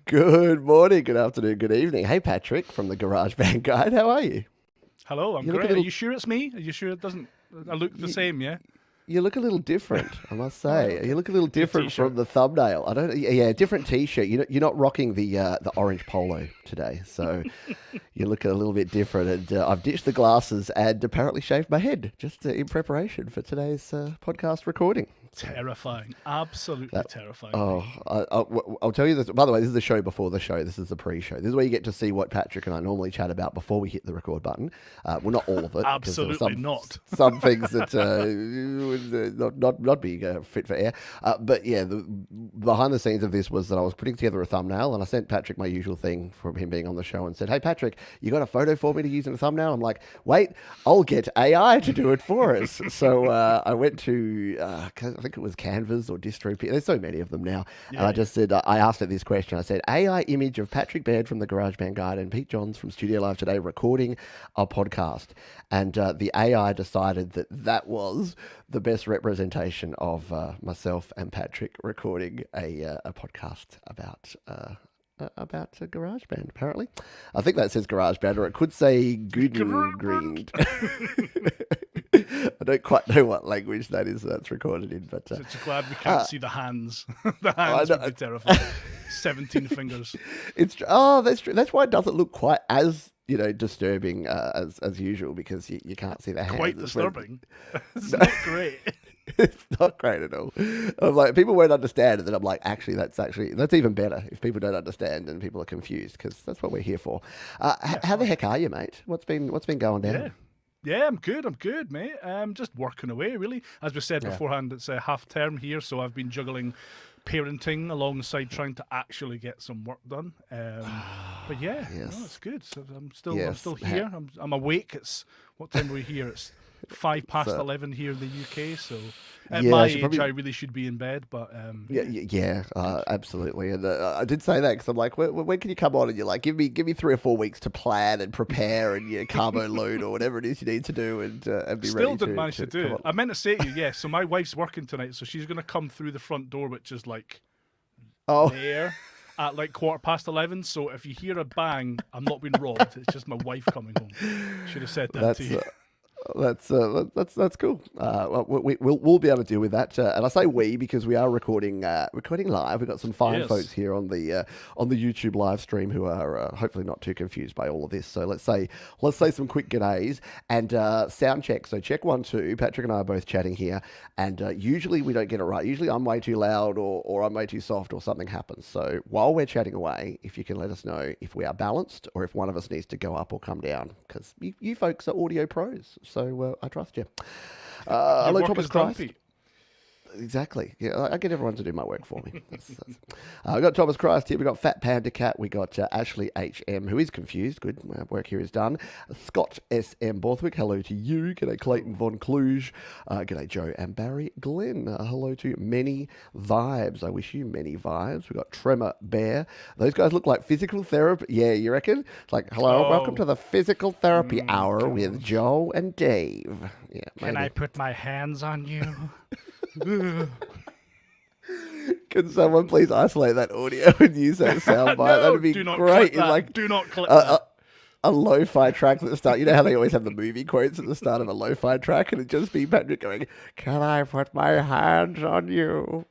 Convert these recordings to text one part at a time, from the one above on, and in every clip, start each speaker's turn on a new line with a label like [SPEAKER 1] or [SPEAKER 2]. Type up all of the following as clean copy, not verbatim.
[SPEAKER 1] Good morning, good afternoon, good evening. Hey, Patrick from the GarageBand Guide. How are you?
[SPEAKER 2] Hello, I'm
[SPEAKER 1] You look a
[SPEAKER 2] great. Are
[SPEAKER 1] little,
[SPEAKER 2] you sure it's me? Are you sure it doesn't? I look the
[SPEAKER 1] you,
[SPEAKER 2] same, yeah.
[SPEAKER 1] you look a little different, I must
[SPEAKER 2] All right,
[SPEAKER 1] say. You
[SPEAKER 2] okay.
[SPEAKER 1] look a little
[SPEAKER 2] Good
[SPEAKER 1] different from
[SPEAKER 2] T-shirt.
[SPEAKER 1] the thumbnail. I don't. Yeah, different T-shirt. You're not rocking the orange polo today, so you look a little bit different. And I've ditched the glasses and apparently shaved my head just in preparation for today's podcast recording. So
[SPEAKER 2] Terrifying, absolutely
[SPEAKER 1] that
[SPEAKER 2] terrifying,
[SPEAKER 1] Oh,
[SPEAKER 2] mate.
[SPEAKER 1] I'll tell you this. By the way, this is the show before the show. This is the pre-show. This is where you get to see what Patrick and I normally chat about before we hit the record button. Well, not all of it, because there were
[SPEAKER 2] Absolutely not.
[SPEAKER 1] some things that would not be fit for air. But yeah, the behind the scenes of this was that I was putting together a thumbnail, and I sent Patrick my usual thing from him being on the show, and said, "Hey, Patrick, you got a photo for me to use in a thumbnail?" I'm like, "Wait, I'll get AI to do it for us." So I went to I think it was Canvas or DistroKid. There's so many of them now. And
[SPEAKER 2] Yeah,
[SPEAKER 1] I
[SPEAKER 2] yeah.
[SPEAKER 1] just said, I asked it this question. I said, AI image of Patrick Baird from the GarageBand Guide and Pete Johns from Studio Live today recording a podcast. And the AI decided that that was the best representation of myself and Patrick recording a podcast about GarageBand, apparently. I think that says GarageBand, or it could say Gooden Green. I don't quite know what language that is that's recorded in, but
[SPEAKER 2] Just glad we can't
[SPEAKER 1] uh,
[SPEAKER 2] see the hands. The
[SPEAKER 1] I
[SPEAKER 2] hands would
[SPEAKER 1] know.
[SPEAKER 2] be terrifying. 17 fingers.
[SPEAKER 1] That's true. That's why it doesn't look quite as disturbing as usual, because you can't see the hands.
[SPEAKER 2] Quite
[SPEAKER 1] It's when-
[SPEAKER 2] disturbing. It's not great.
[SPEAKER 1] it's not great at all. I'm like, people won't understand it, and I'm like, that's even better if people don't understand and people are confused, because that's what we're here for.
[SPEAKER 2] Yeah,
[SPEAKER 1] How the
[SPEAKER 2] fine.
[SPEAKER 1] heck are you, mate? What's been going
[SPEAKER 2] Yeah.
[SPEAKER 1] down?
[SPEAKER 2] Yeah, I'm good. I'm good, mate. Just working away, really. As we said
[SPEAKER 1] Yeah.
[SPEAKER 2] beforehand, it's a half term here, so I've been juggling parenting alongside trying to actually get some work done. But yeah, no, it's
[SPEAKER 1] Yes.
[SPEAKER 2] good. So I'm
[SPEAKER 1] Yes.
[SPEAKER 2] still here. I'm awake. It's what time are we here? It's five past
[SPEAKER 1] So
[SPEAKER 2] 11 here in the UK. So at
[SPEAKER 1] yeah,
[SPEAKER 2] my
[SPEAKER 1] I should
[SPEAKER 2] age,
[SPEAKER 1] probably.
[SPEAKER 2] I really should be in bed. But
[SPEAKER 1] Yeah,
[SPEAKER 2] yeah,
[SPEAKER 1] yeah,
[SPEAKER 2] good.
[SPEAKER 1] absolutely. And I did say that because I'm like, when can you come on? And you're like, give me 3 or 4 weeks to plan and prepare and carbo load or whatever it is you need to do, and be
[SPEAKER 2] Still
[SPEAKER 1] ready
[SPEAKER 2] didn't
[SPEAKER 1] to,
[SPEAKER 2] manage to do
[SPEAKER 1] come
[SPEAKER 2] it.
[SPEAKER 1] on.
[SPEAKER 2] I meant to say to you, yeah. So my wife's working tonight, so she's gonna come through the front door, which is like
[SPEAKER 1] Oh,
[SPEAKER 2] there at like 11:15. So if you hear a bang, I'm not being robbed. It's just my wife coming home. Should have said that to
[SPEAKER 1] that's
[SPEAKER 2] you.
[SPEAKER 1] that's cool. Well, we'll be able to deal with that. And I say we because we are recording live. We've got some fine
[SPEAKER 2] Yes.
[SPEAKER 1] folks here on the YouTube live stream who are hopefully not too confused by all of this. So let's say some quick g'days and sound check. So check 1 2. Patrick and I are both chatting here, and usually we don't get it right. Usually I'm way too loud or I'm way too soft or something happens. So while we're chatting away, if you can let us know if we are balanced or if one of us needs to go up or come down, because you folks are audio pros. So I trust you.
[SPEAKER 2] Your
[SPEAKER 1] Hello,
[SPEAKER 2] work
[SPEAKER 1] Thomas
[SPEAKER 2] is done,
[SPEAKER 1] Christ.
[SPEAKER 2] Pete.
[SPEAKER 1] Exactly. Yeah, I get everyone to do my work for me. We got Thomas Christ here. We got Fat Panda Cat. We got Ashley HM, who is confused. Good work here is done. Scott SM Borthwick. Hello to you. G'day Clayton Von Kluge. G'day Joe and Barry Glenn. Hello to Many Vibes. I wish you many vibes. We got Tremor Bear. Those guys look like physical therapy. Yeah, you reckon? It's like, hello, welcome to
[SPEAKER 2] Oh,
[SPEAKER 1] the physical therapy hour with
[SPEAKER 2] God.
[SPEAKER 1] Joe and Dave. Yeah,
[SPEAKER 2] Can I
[SPEAKER 1] maybe.
[SPEAKER 2] put my hands on you?
[SPEAKER 1] Can someone please isolate that audio and use that soundbite?
[SPEAKER 2] No,
[SPEAKER 1] That'd be
[SPEAKER 2] do not clip
[SPEAKER 1] great. In
[SPEAKER 2] that.
[SPEAKER 1] like
[SPEAKER 2] Do not clip
[SPEAKER 1] a, a,
[SPEAKER 2] that.
[SPEAKER 1] a lo-fi track at the start. You know how they always have the movie quotes at the start of a lo-fi track, and it'd just be Patrick going, "Can I put my hands on you?"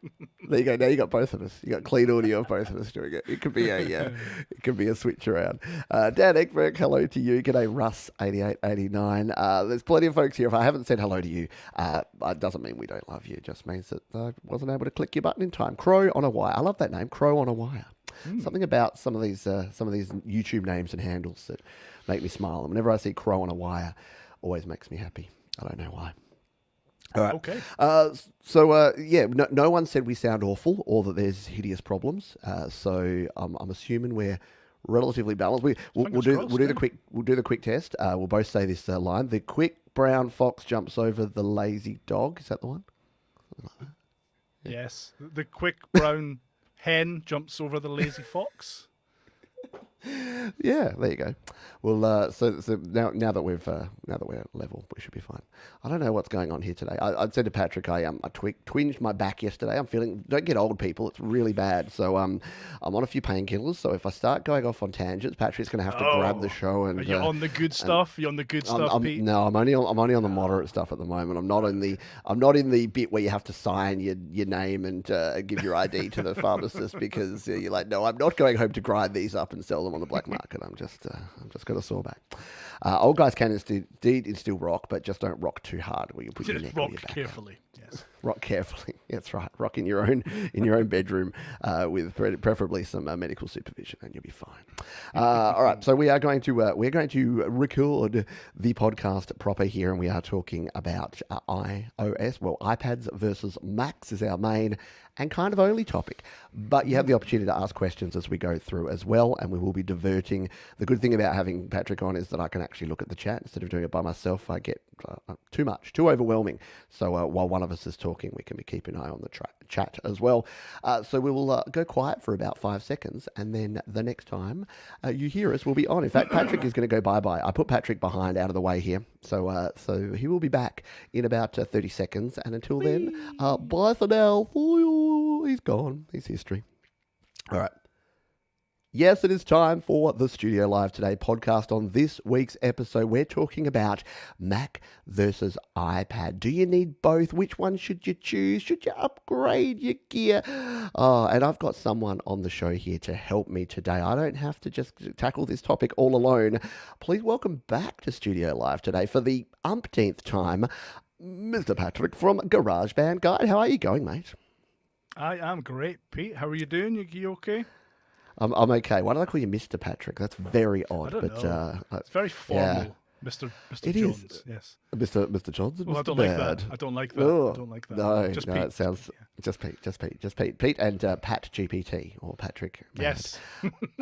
[SPEAKER 1] There you go. Now you got both of us. You got clean audio of both of us doing it. It could be a switch around. Dan Eckberg, hello to you. G'day Russ 8889. There's plenty of folks here. If I haven't said hello to you, it doesn't mean we don't love you. It just means that I wasn't able to click your button in time. Crow on a wire. I love that name. Crow on a wire. Something about some of these YouTube names and handles that make me smile. And whenever I see Crow on a wire, always makes me happy. I don't know why. All right.
[SPEAKER 2] Okay.
[SPEAKER 1] Yeah, no one said we sound awful or that there's hideous problems. So I'm assuming we're relatively balanced. We'll
[SPEAKER 2] Fingers
[SPEAKER 1] do
[SPEAKER 2] crossed. Yeah.
[SPEAKER 1] the quick test. We'll both say this line: the quick brown fox jumps over the lazy dog. Is that the one?
[SPEAKER 2] Yes. The quick brown hen jumps over the lazy fox.
[SPEAKER 1] Yeah, there you go. Well, so now that we're level, we should be fine. I don't know what's going on here today. I said to Patrick, I twinged my back yesterday. I'm feeling, don't get old, people. It's really bad. So I'm on a few painkillers. So if I start going off on tangents, Patrick's going to have to grab the show and.
[SPEAKER 2] Are you on the good stuff? You on the good stuff, Pete?
[SPEAKER 1] No, I'm only on the moderate stuff at the moment. I'm not in the bit where you have to sign your name and give your ID to the pharmacist because you're like, no, I'm not going home to grind these up and sell them on the black market. I'm just got a sore back. Old guys can indeed still rock, but just don't rock too hard. Where you put your neck
[SPEAKER 2] rock
[SPEAKER 1] or your back
[SPEAKER 2] carefully. Yes.
[SPEAKER 1] Rock carefully. That's right. Rock in your own bedroom with preferably some medical supervision, and you'll be fine. All right. So we're going to record the podcast proper here, and we are talking about iOS. Well, iPads versus Macs is our main and kind of only topic. But you have the opportunity to ask questions as we go through as well, and we will be diverting. The good thing about having Patrick on is that I can actually look at the chat instead of doing it by myself. I get too overwhelming. So while one of us is talking, we can be keeping an eye on the chat as well. So we will go quiet for about 5 seconds, and then the next time you hear us, we'll be on. In fact, Patrick is going to go bye-bye. I put Patrick behind out of the way here. So he will be back in about 30 seconds. And until then, bye for now. He's gone. He's history. All right. Yes, it is time for the Studio Live Today podcast. On this week's episode, we're talking about Mac versus iPad. Do you need both? Which one should you choose? Should you upgrade your gear? And I've got someone on the show here to help me today. I don't have to just tackle this topic all alone. Please welcome back to Studio Live Today for the umpteenth time, Mr. Patrick from GarageBand Guide. How are you going, mate?
[SPEAKER 2] I am great, Pete. How are you doing? You okay?
[SPEAKER 1] I'm okay. Why did I call you Mr. Patrick? That's very odd.
[SPEAKER 2] I don't know. It's very formal. Yeah. Mr. Jones. Is.
[SPEAKER 1] Yes. Mr. Jones.
[SPEAKER 2] Well,
[SPEAKER 1] Mr.
[SPEAKER 2] I don't
[SPEAKER 1] Bad.
[SPEAKER 2] like that. I don't like that.
[SPEAKER 1] Oh,
[SPEAKER 2] I don't like that.
[SPEAKER 1] No,
[SPEAKER 2] just
[SPEAKER 1] no,
[SPEAKER 2] Pete.
[SPEAKER 1] It sounds just Pete. Pete and Pat GPT or Patrick.
[SPEAKER 2] Yes.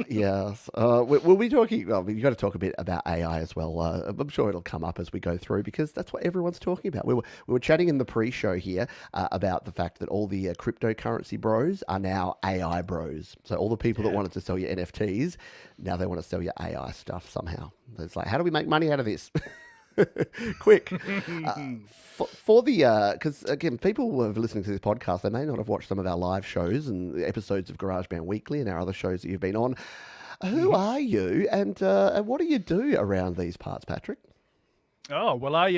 [SPEAKER 1] Yes. We'll be talking. Well, you've got to talk a bit about AI as well. I'm sure it'll come up as we go through because that's what everyone's talking about. We were chatting in the pre-show here about the fact that all the cryptocurrency bros are now AI bros. So all the people that wanted to sell you NFTs, now they want to sell you AI stuff somehow. It's like, how do we make money out of this? Quick. For the, because again, people who are listening to this podcast, they may not have watched some of our live shows and the episodes of GarageBand Weekly and our other shows that you've been on. Who are you and what do you do around these parts, Patrick?
[SPEAKER 2] Oh, well, I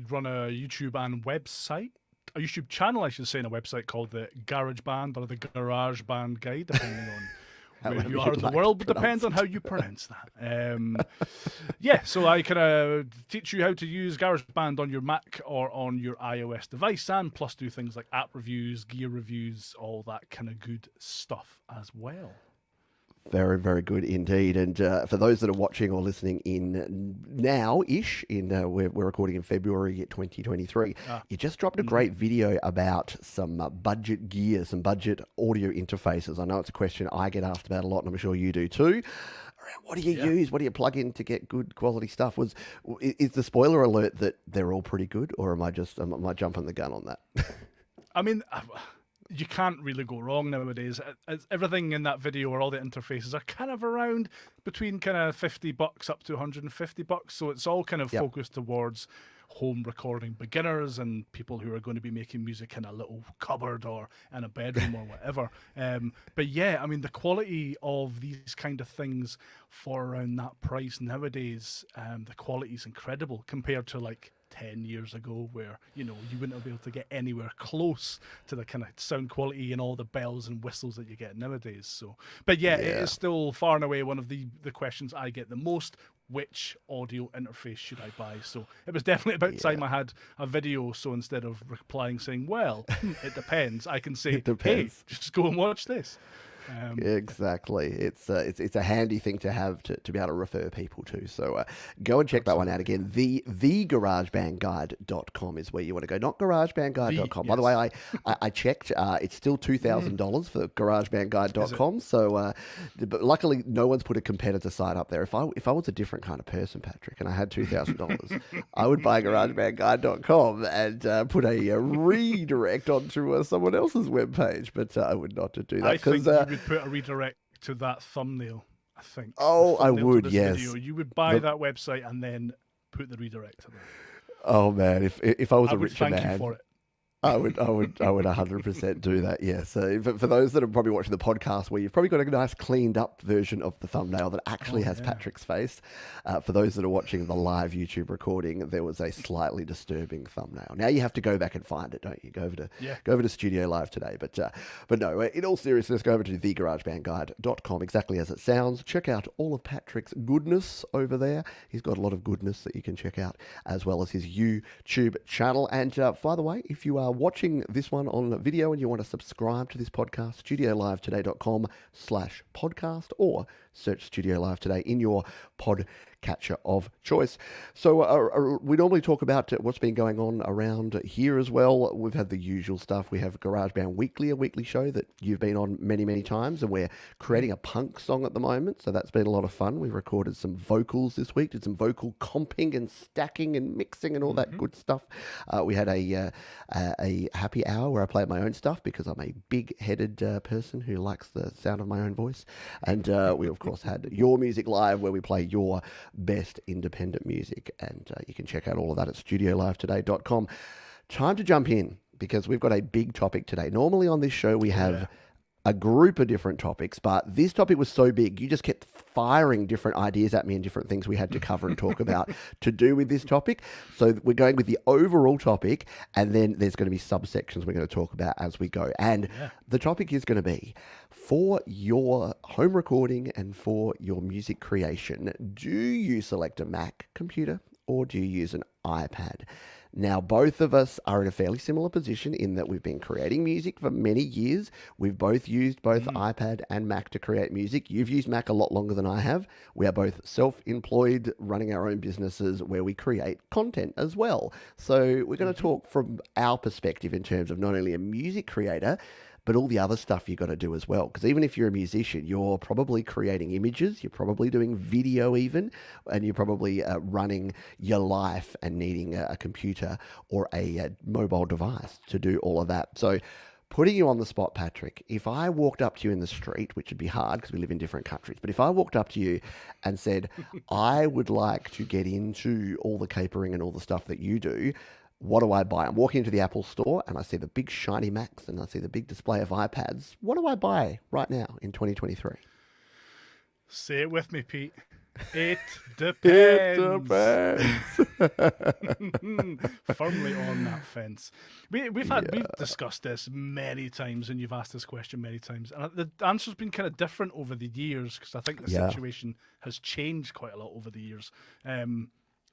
[SPEAKER 2] run a YouTube and website. A YouTube channel, I should say, and a website called the GarageBand or the GarageBand Guide, depending on where you are in the world, but depends on how you pronounce that. So I kind of teach you how to use GarageBand on your Mac or on your iOS device, and plus do things like app reviews, gear reviews, all that kind of good stuff as well.
[SPEAKER 1] Very, very good indeed. And for those that are watching or listening in now-ish, we're recording in February 2023, you just dropped a great video about some budget gear, some budget audio interfaces. I know it's a question I get asked about a lot, and I'm sure you do too. What do you use? What do you plug in to get good quality stuff? Is the spoiler alert that they're all pretty good, or am I jumping the gun on that?
[SPEAKER 2] I mean, you can't really go wrong nowadays. Everything in that video or all the interfaces are kind of around between kind of $50 up to $150. So it's all kind of focused towards home recording beginners and people who are going to be making music in a little cupboard or in a bedroom or whatever. But yeah, I mean, the quality of these kind of things for around that price nowadays, the quality is incredible compared to like 10 years ago where, you wouldn't be able to get anywhere close to the kind of sound quality and all the bells and whistles that you get nowadays. So, but yeah, it is still far and away one of the questions I get the most. Which audio interface should I buy? So it was definitely about time I had a video. So instead of replying saying, well, it depends, I can say, hey, just go and watch this.
[SPEAKER 1] Exactly. It's a handy thing to have to be able to refer people to. So go and check that one out again. The GarageBandGuide.com is where you want to go, not GarageBandGuide.com. By the way, I checked. It's still $2,000 for GarageBandGuide.com. So, but luckily, no one's put a competitor site up there. If I was a different kind of person, Patrick, and I had $2,000, I would buy GarageBandGuide.com and put a redirect onto someone else's webpage. But I would not do that
[SPEAKER 2] because would put a redirect to that thumbnail. I think.
[SPEAKER 1] Oh,
[SPEAKER 2] the
[SPEAKER 1] I
[SPEAKER 2] thumbnail to
[SPEAKER 1] would,
[SPEAKER 2] this
[SPEAKER 1] yes.
[SPEAKER 2] Video. You would buy that website and then put the redirect to that.
[SPEAKER 1] Oh man, if I was
[SPEAKER 2] I
[SPEAKER 1] a
[SPEAKER 2] would
[SPEAKER 1] richer
[SPEAKER 2] thank you
[SPEAKER 1] man,
[SPEAKER 2] for it.
[SPEAKER 1] I would 100% do that. Yeah. So for those that are probably watching the podcast, where you've probably got a nice cleaned up version of the thumbnail that actually has Patrick's face. For those that are watching the live YouTube recording, there was a slightly disturbing thumbnail. Now you have to go back and find it, don't you? Go over to Studio Live today. But no, in all seriousness, go over to thegaragebandguide.com, exactly as it sounds. Check out all of Patrick's goodness over there. He's got a lot of goodness that you can check out, as well as his YouTube channel. And by the way, if you are watching this one on video and you want to subscribe to this podcast, studiolivetoday.com/podcast, or search Studio Live Today in your podcatcher of choice. So we normally talk about what's been going on around here as well. We've had the usual stuff. We have GarageBand Weekly, a weekly show that you've been on many, many times, and we're creating a punk song at the moment, so that's been a lot of fun. We recorded some vocals this week, did some vocal comping and stacking and mixing and all that good stuff. We had a happy hour where I played my own stuff because I'm a big-headed person who likes the sound of my own voice. And we, of course, had Your Music Live, where we play your best independent music. And you can check out all of that at studiolivetoday.com. Time to jump in, because we've got a big topic today. Normally on this show, we have a group of different topics, but this topic was so big, you just kept firing different ideas at me and different things we had to cover and talk about to do with this topic. So we're going with the overall topic, and then there's going to be subsections we're going to talk about as we go. And the topic is going to be, for your home recording and for your music creation, do you select a Mac computer or do you use an iPad? Now, both of us are in a fairly similar position in that we've been creating music for many years. We've both used both iPad and Mac to create music. You've used Mac a lot longer than I have. We are both self-employed, running our own businesses where we create content as well. So we're going to talk from our perspective in terms of not only a music creator, but all the other stuff you got to do as well. Because even if you're a musician, you're probably creating images, you're probably doing video even, and you're probably running your life and needing a computer or a mobile device to do all of that. So putting you on the spot, Patrick, if I walked up to you in the street, which would be hard because we live in different countries, but if I walked up to you and said, I would like to get into all the capering and all the stuff that you do, what do I buy? I'm walking into the Apple store and I see the big shiny Macs and I see the big display of iPads. What do I buy right now in 2023?
[SPEAKER 2] Say it with me, Pete. It depends.
[SPEAKER 1] It depends.
[SPEAKER 2] Firmly on that fence. We've discussed this many times, and you've asked this question many times, and the answer's been kind of different over the years, because I think the situation has changed quite a lot over the years.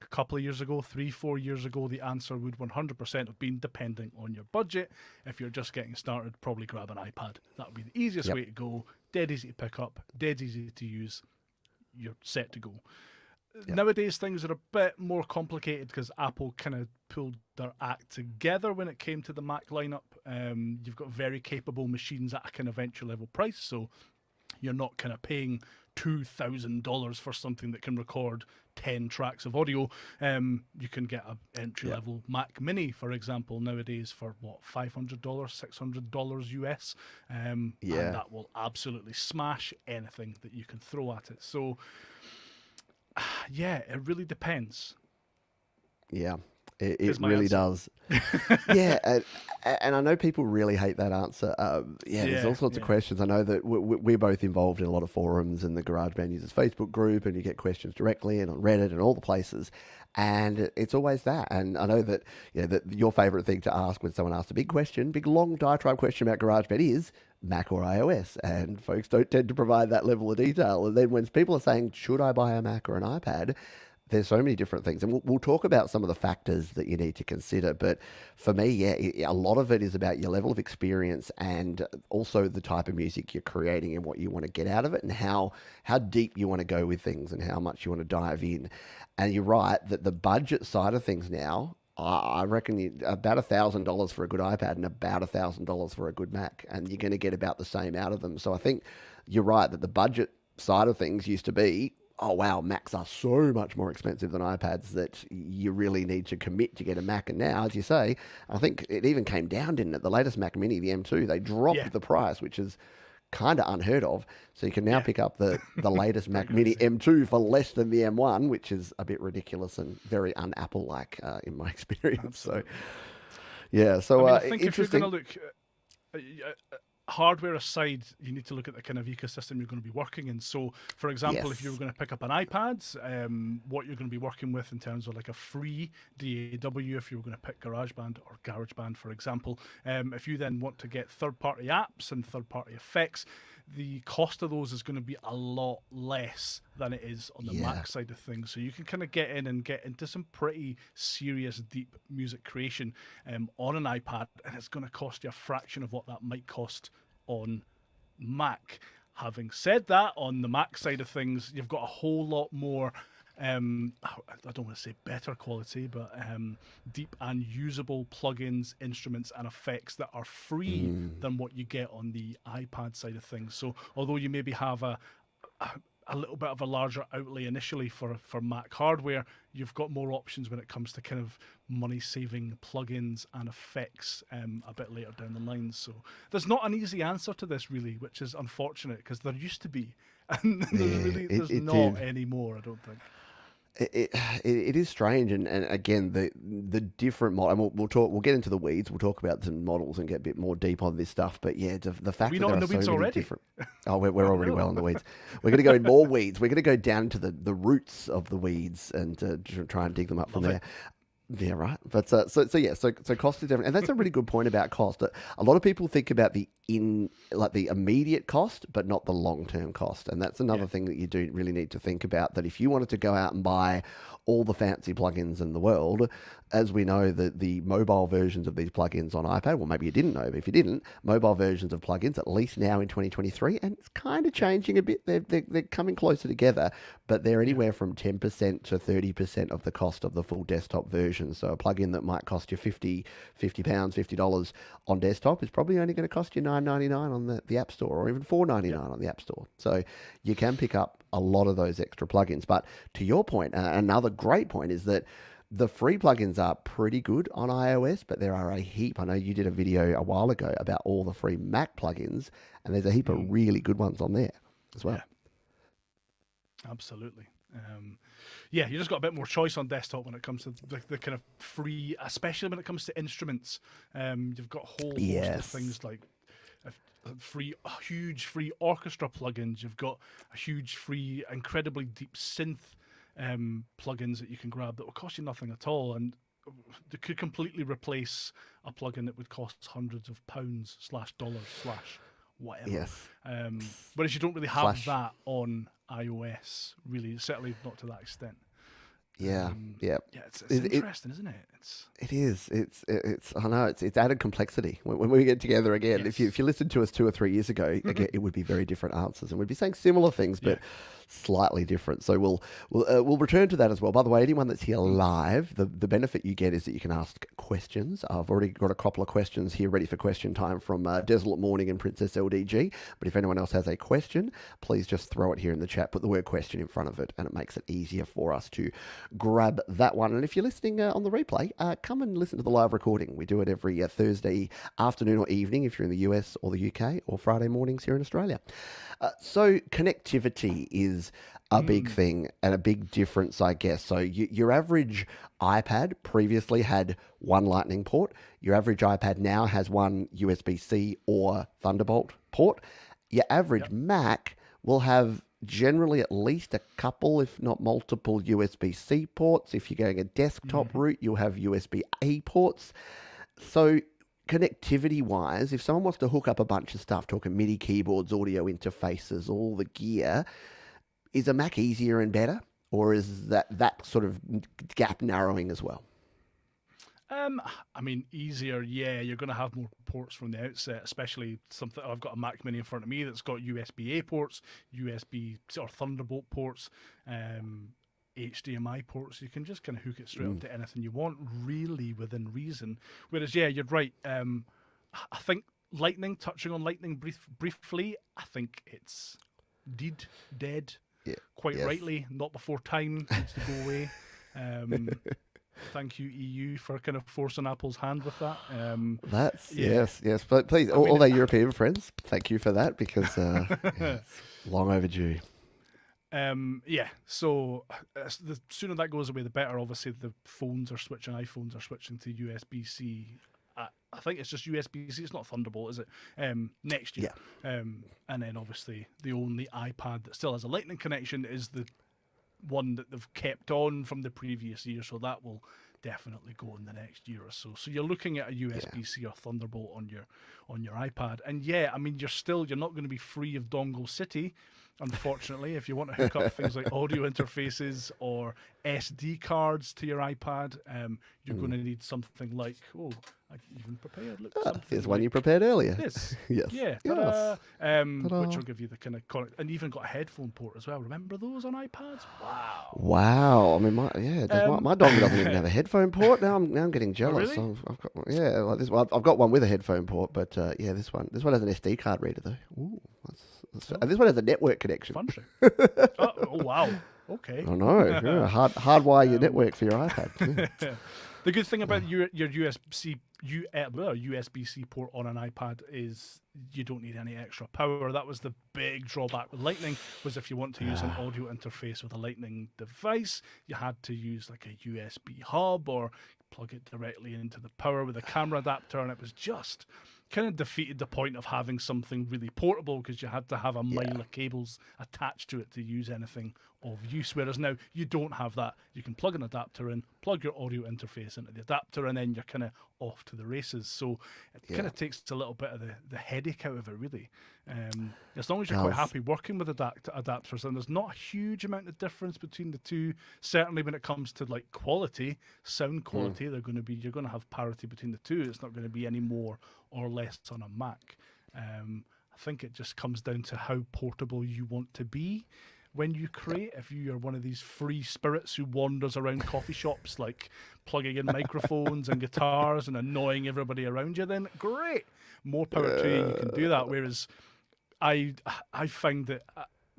[SPEAKER 2] A couple of years ago, 3-4 years ago, the answer would 100% have been, depending on your budget. If you're just getting started, probably grab an iPad. That would be the easiest way to go. Dead easy to pick up, dead easy to use. You're set to go. Nowadays, things are a bit more complicated because Apple kind of pulled their act together when it came to the Mac lineup. You've got very capable machines at a kind of entry-level price, so you're not kind of paying $2,000 for something that can record 10 tracks of audio. You can get an entry-level Mac Mini, for example, nowadays for $500, $600 US, and that will absolutely smash anything that you can throw at it. So, it really depends.
[SPEAKER 1] Yeah. It really does. And I know people really hate that answer. There's all sorts of questions. I know that we're both involved in a lot of forums and the GarageBand users Facebook group, and you get questions directly and on Reddit and all the places. And it's always that. And I know that, that your favorite thing to ask when someone asks a big long diatribe question about GarageBand is Mac or iOS. And folks don't tend to provide that level of detail. And then when people are saying, should I buy a Mac or an iPad? There's so many different things, and we'll talk about some of the factors that you need to consider. But for me, a lot of it is about your level of experience and also the type of music you're creating and what you want to get out of it and how deep you want to go with things and how much you want to dive in. And you're right that the budget side of things now, I reckon about $1,000 for a good iPad and about $1,000 for a good Mac, and you're going to get about the same out of them. So I think you're right that the budget side of things used to be, oh wow, Macs are so much more expensive than iPads that you really need to commit to get a Mac. And now, as you say, I think it even came down, didn't it? The latest Mac Mini, the M2, they dropped the price, which is kind of unheard of. So you can now pick up the latest Mac Mini M2 for less than the M1, which is a bit ridiculous and very un-Apple-like in my experience.
[SPEAKER 2] Absolutely.
[SPEAKER 1] So, yeah. So
[SPEAKER 2] I think if you're
[SPEAKER 1] interesting.
[SPEAKER 2] going to look, hardware aside, you need to look at the kind of ecosystem you're going to be working in. So, for example, if you were going to pick up an iPad, what you're going to be working with in terms of like a free DAW, if you were going to pick GarageBand or GarageBand, for example, if you then want to get third-party apps and third-party effects, the cost of those is going to be a lot less than it is on the Mac side of things. So you can kind of get into some pretty serious, deep music creation on an iPad, and it's going to cost you a fraction of what that might cost on Mac. Having said that, on the Mac side of things, you've got a whole lot more I don't want to say better quality, but deep and usable plugins, instruments, and effects that are free than what you get on the iPad side of things. So although you maybe have a little bit of a larger outlay initially for Mac hardware, you've got more options when it comes to kind of money-saving plugins and effects a bit later down the line. So there's not an easy answer to this, really, which is unfortunate because there used to be, and there's not anymore, I don't think.
[SPEAKER 1] It is strange, and again the different model. And we'll get into the weeds. We'll talk about some models and get a bit more deep on this stuff. But yeah, the fact that there are so many different. Oh, we're already well in the weeds. We're going to go in more weeds. We're going to go down to the roots of the weeds and try and dig them up from there. Yeah, right. But so cost is different, and that's a really good point about cost. A lot of people think about the immediate cost, but not the long-term cost, and that's another thing that you do really need to think about. That if you wanted to go out and buy all the fancy plugins in the world, as we know that the mobile versions of these plugins on iPad, well, maybe you didn't know, but if you didn't, mobile versions of plugins, at least now in 2023, and it's kind of changing a bit. They're coming closer together, but they're anywhere from 10% to 30% of the cost of the full desktop version. So a plugin that might cost you £50 on desktop is probably only going to cost you $9.99 on the App Store, or even $4.99 on the App Store. So you can pick up a lot of those extra plugins. But to your point, another great point is that the free plugins are pretty good on iOS, but there are a heap. I know you did a video a while ago about all the free Mac plugins, and there's a heap of really good ones on there as well.
[SPEAKER 2] Yeah. Absolutely. You just got a bit more choice on desktop when it comes to the kind of free, especially when it comes to instruments. You've got a whole host of things like huge free orchestra plugins. You've got a huge free, incredibly deep synth plugins that you can grab that will cost you nothing at all, and they could completely replace a plugin that would cost hundreds of pounds / dollars / whatever.
[SPEAKER 1] Yes.
[SPEAKER 2] Whereas you don't really have that on iOS, really, certainly not to that extent.
[SPEAKER 1] Yeah.
[SPEAKER 2] It's interesting, isn't it?
[SPEAKER 1] It is. It's. I know. It's added complexity when we get together again.
[SPEAKER 2] Yes.
[SPEAKER 1] If you listened to us 2 or 3 years ago, again, it would be very different answers, and we'd be saying similar things, but slightly different. So we'll return to that as well. By the way, anyone that's here live, the benefit you get is that you can ask questions. I've already got a couple of questions here ready for question time from Desolate Morning and Princess LDG. But if anyone else has a question, please just throw it here in the chat. Put the word question in front of it, and it makes it easier for us to grab that one. And if you're listening on the replay, come and listen to the live recording. We do it every Thursday afternoon or evening if you're in the US or the UK, or Friday mornings here in Australia. So connectivity is a big thing and a big difference, I guess. So your average iPad previously had one Lightning port. Your average iPad now has one USB-C or Thunderbolt port. Your average Mac will have generally at least a couple, if not multiple, USB-C ports. If you're going a desktop route, you'll have USB-A ports. So connectivity-wise, if someone wants to hook up a bunch of stuff, talking MIDI keyboards, audio interfaces, all the gear, is a Mac easier and better? Or is that sort of gap narrowing as well?
[SPEAKER 2] I mean, easier, yeah. You're going to have more ports from the outset, especially something. I've got a Mac Mini in front of me that's got USB-A ports, USB or Thunderbolt ports, HDMI ports. You can just kind of hook it straight up to anything you want, really within reason. Whereas, yeah, you're right. I think Lightning, touching on Lightning briefly, I think it's dead. Yeah. Quite rightly, not before time, needs to go away. Thank you, EU, for kind of forcing Apple's hand with that.
[SPEAKER 1] That's
[SPEAKER 2] Yeah.
[SPEAKER 1] yes. But please,
[SPEAKER 2] I
[SPEAKER 1] all
[SPEAKER 2] mean,
[SPEAKER 1] our European friends, thank you for that because it's long overdue.
[SPEAKER 2] yeah. So the sooner that goes away, the better. Obviously, the iPhones are switching to USB C. I think it's just USB C. It's not Thunderbolt, is it? Next year.
[SPEAKER 1] Yeah.
[SPEAKER 2] And then obviously the only iPad that still has a Lightning connection is the one that they've kept on from the previous year. So that will definitely go in the next year or so. So you're looking at a USB C or Thunderbolt on your iPad. And yeah, I mean you're not going to be free of Dongle City, unfortunately. If you want to hook up things like audio interfaces or SD cards to your iPad, you're going to need something like I even prepared. Look, something
[SPEAKER 1] Here's
[SPEAKER 2] like
[SPEAKER 1] one you prepared earlier.
[SPEAKER 2] this.
[SPEAKER 1] Yes.
[SPEAKER 2] Yeah.
[SPEAKER 1] Yes.
[SPEAKER 2] Which will give you the kind of and even got a headphone port as well. Remember those on iPads? Wow.
[SPEAKER 1] Wow. I mean, my dongle doesn't even have a headphone port. Now I'm getting jealous.
[SPEAKER 2] really?
[SPEAKER 1] I've got like this one. I've got one with a headphone port, but this one has an SD card reader though. Ooh, and this one has a network connection.
[SPEAKER 2] Fun show. oh wow. Okay.
[SPEAKER 1] I know. Yeah, hardwire your network for your iPad. Yeah.
[SPEAKER 2] The good thing about your USB-C port on an iPad is you don't need any extra power. That was the big drawback with Lightning, was if you want to use an audio interface with a Lightning device, you had to use like a USB hub or plug it directly into the power with a camera adapter, and it was just kind of defeated the point of having something really portable because you had to have a mile of cables attached to it to use anything of use. Whereas now you don't have that. You can plug an adapter in, plug your audio interface into the adapter, and then you're kind of off to the races. So it kind of takes a little bit of the headache out of it, really. As long as you're quite happy working with adapters, and there's not a huge amount of difference between the two. Certainly when it comes to like quality, sound quality, you're going to have parity between the two. It's not going to be any more or less on a Mac. I think it just comes down to how portable you want to be when you create. If you are one of these free spirits who wanders around coffee shops, like plugging in microphones and guitars and annoying everybody around you, then great, more power to you. You can do that. Whereas I find that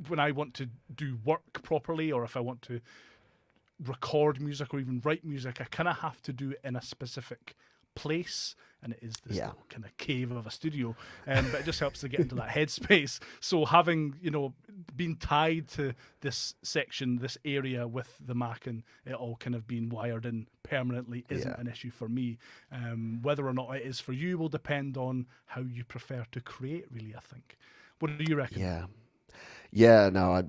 [SPEAKER 2] when I want to do work properly, or if I want to record music or even write music, I kind of have to do it in a specific place, and it is this little kind of cave of a studio, but it just helps to get into that headspace. So having been tied to this section, this area with the Mac, and it all kind of being wired in permanently isn't an issue for me. Whether or not it is for you will depend on how you prefer to create, really, I think. What do you reckon?
[SPEAKER 1] Yeah, no,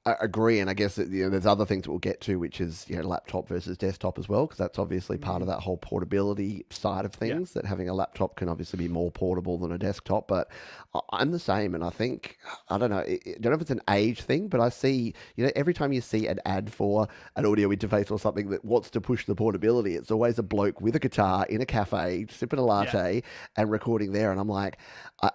[SPEAKER 1] I agree, and I guess that, there's other things that we'll get to, which is laptop versus desktop as well, because that's obviously part of that whole portability side of things. That having a laptop can obviously be more portable than a desktop. But I'm the same, and I think I don't know if it's an age thing, but I see every time you see an ad for an audio interface or something that wants to push the portability, it's always a bloke with a guitar in a cafe sipping a latte and recording there, and I'm like,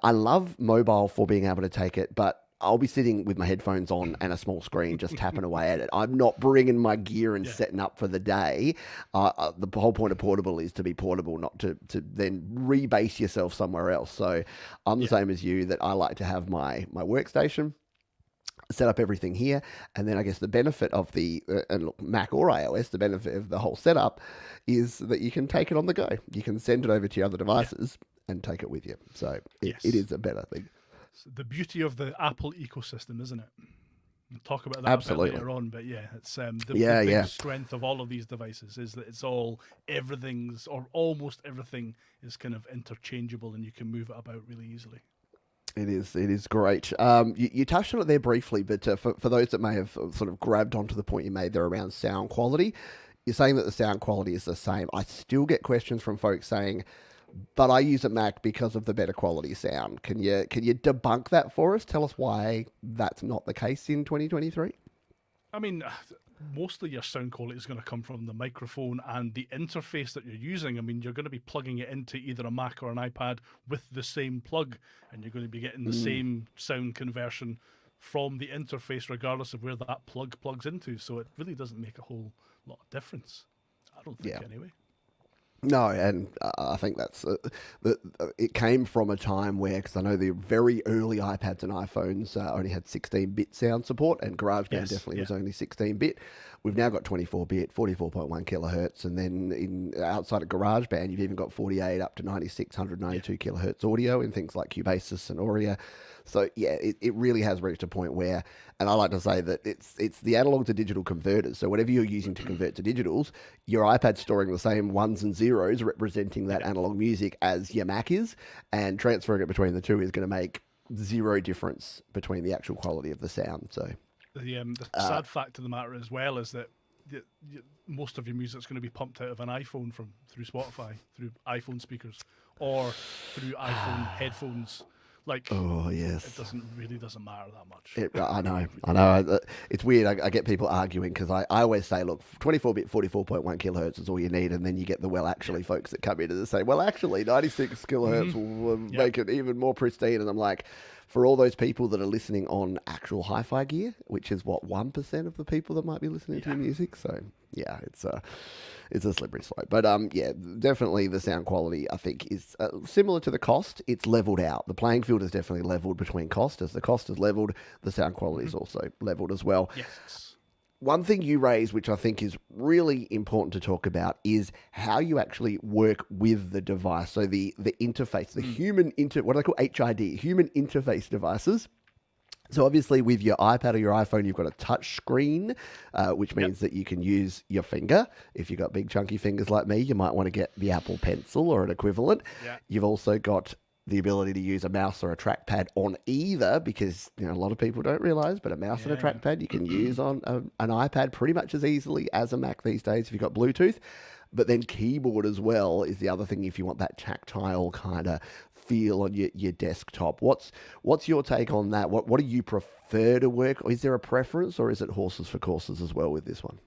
[SPEAKER 1] I love mobile for being able to take it, but I'll be sitting with my headphones on and a small screen just tapping away at it. I'm not bringing my gear and setting up for the day. The whole point of portable is to be portable, not to then rebase yourself somewhere else. So I'm the same as you, that I like to have my workstation, set up everything here, and then I guess the benefit of and look, Mac or iOS, the benefit of the whole setup is that you can take it on the go. You can send it over to your other devices and take it with you. So it is a better thing.
[SPEAKER 2] The beauty of the Apple ecosystem, isn't it? We'll talk about that a bit later on, but it's the big strength of all of these devices is that it's everything's, or almost everything is kind of interchangeable, and you can move it about really easily.
[SPEAKER 1] It is great. You touched on it there briefly, but for those that may have sort of grabbed onto the point you made there around sound quality, you're saying that the sound quality is the same. I still get questions from folks saying, but I use a Mac because of the better quality sound. Can you debunk that for us? Tell us why that's not the case in 2023?
[SPEAKER 2] I mean, mostly your sound quality is going to come from the microphone and the interface that you're using. I mean, you're going to be plugging it into either a Mac or an iPad with the same plug, and you're going to be getting the same sound conversion from the interface regardless of where that plug plugs into. So it really doesn't make a whole lot of difference. I don't think anyway.
[SPEAKER 1] No, and I think that's it came from a time where, because I know the very early iPads and iPhones only had 16-bit sound support, and GarageBand definitely was only 16-bit, we've now got 24-bit, 44.1 kilohertz, and then outside of GarageBand, you've even got 48 up to 96, 192 kilohertz audio in things like Cubasis and Auria. So yeah, it really has reached a point where, and I like to say that it's the analog to digital converters. So whatever you're using to convert to digitals, your iPad's storing the same ones and zeros representing that analog music as your Mac is, and transferring it between the two is going to make zero difference between the actual quality of the sound. So
[SPEAKER 2] the sad fact of the matter as well is that most of your music's going to be pumped out of an iPhone through Spotify, through iPhone speakers, or through iPhone headphones. Like,
[SPEAKER 1] oh yes,
[SPEAKER 2] it really doesn't matter that much.
[SPEAKER 1] I know. It's weird. I get people arguing because I always say, look, 24-bit, 44.1 kilohertz is all you need, and then you get the actually folks that come in and say, well, actually, 96 kilohertz will make it even more pristine. And I'm like, for all those people that are listening on actual hi-fi gear, which is what 1% of the people that might be listening to your music. So yeah, it's a slippery slope. But yeah, definitely the sound quality I think is similar to the cost. It's leveled out. The playing field is definitely leveled between cost. As the cost is leveled, the sound quality is also leveled as well.
[SPEAKER 2] Yes.
[SPEAKER 1] One thing you raised, which I think is really important to talk about, is how you actually work with the device. So the interface, the what do they call HID, human interface devices. So obviously with your iPad or your iPhone, you've got a touch screen, which means that you can use your finger. If you've got big chunky fingers like me, you might want to get the Apple Pencil or an equivalent. Yeah. You've also got the ability to use a mouse or a trackpad on either, because a lot of people don't realize, but a mouse and a trackpad you can use on an iPad pretty much as easily as a Mac these days if you've got Bluetooth. But then keyboard as well is the other thing if you want that tactile kind of feel on your desktop. What's your take on that? What do you prefer to work? Or is there a preference, or is it horses for courses as well with this one?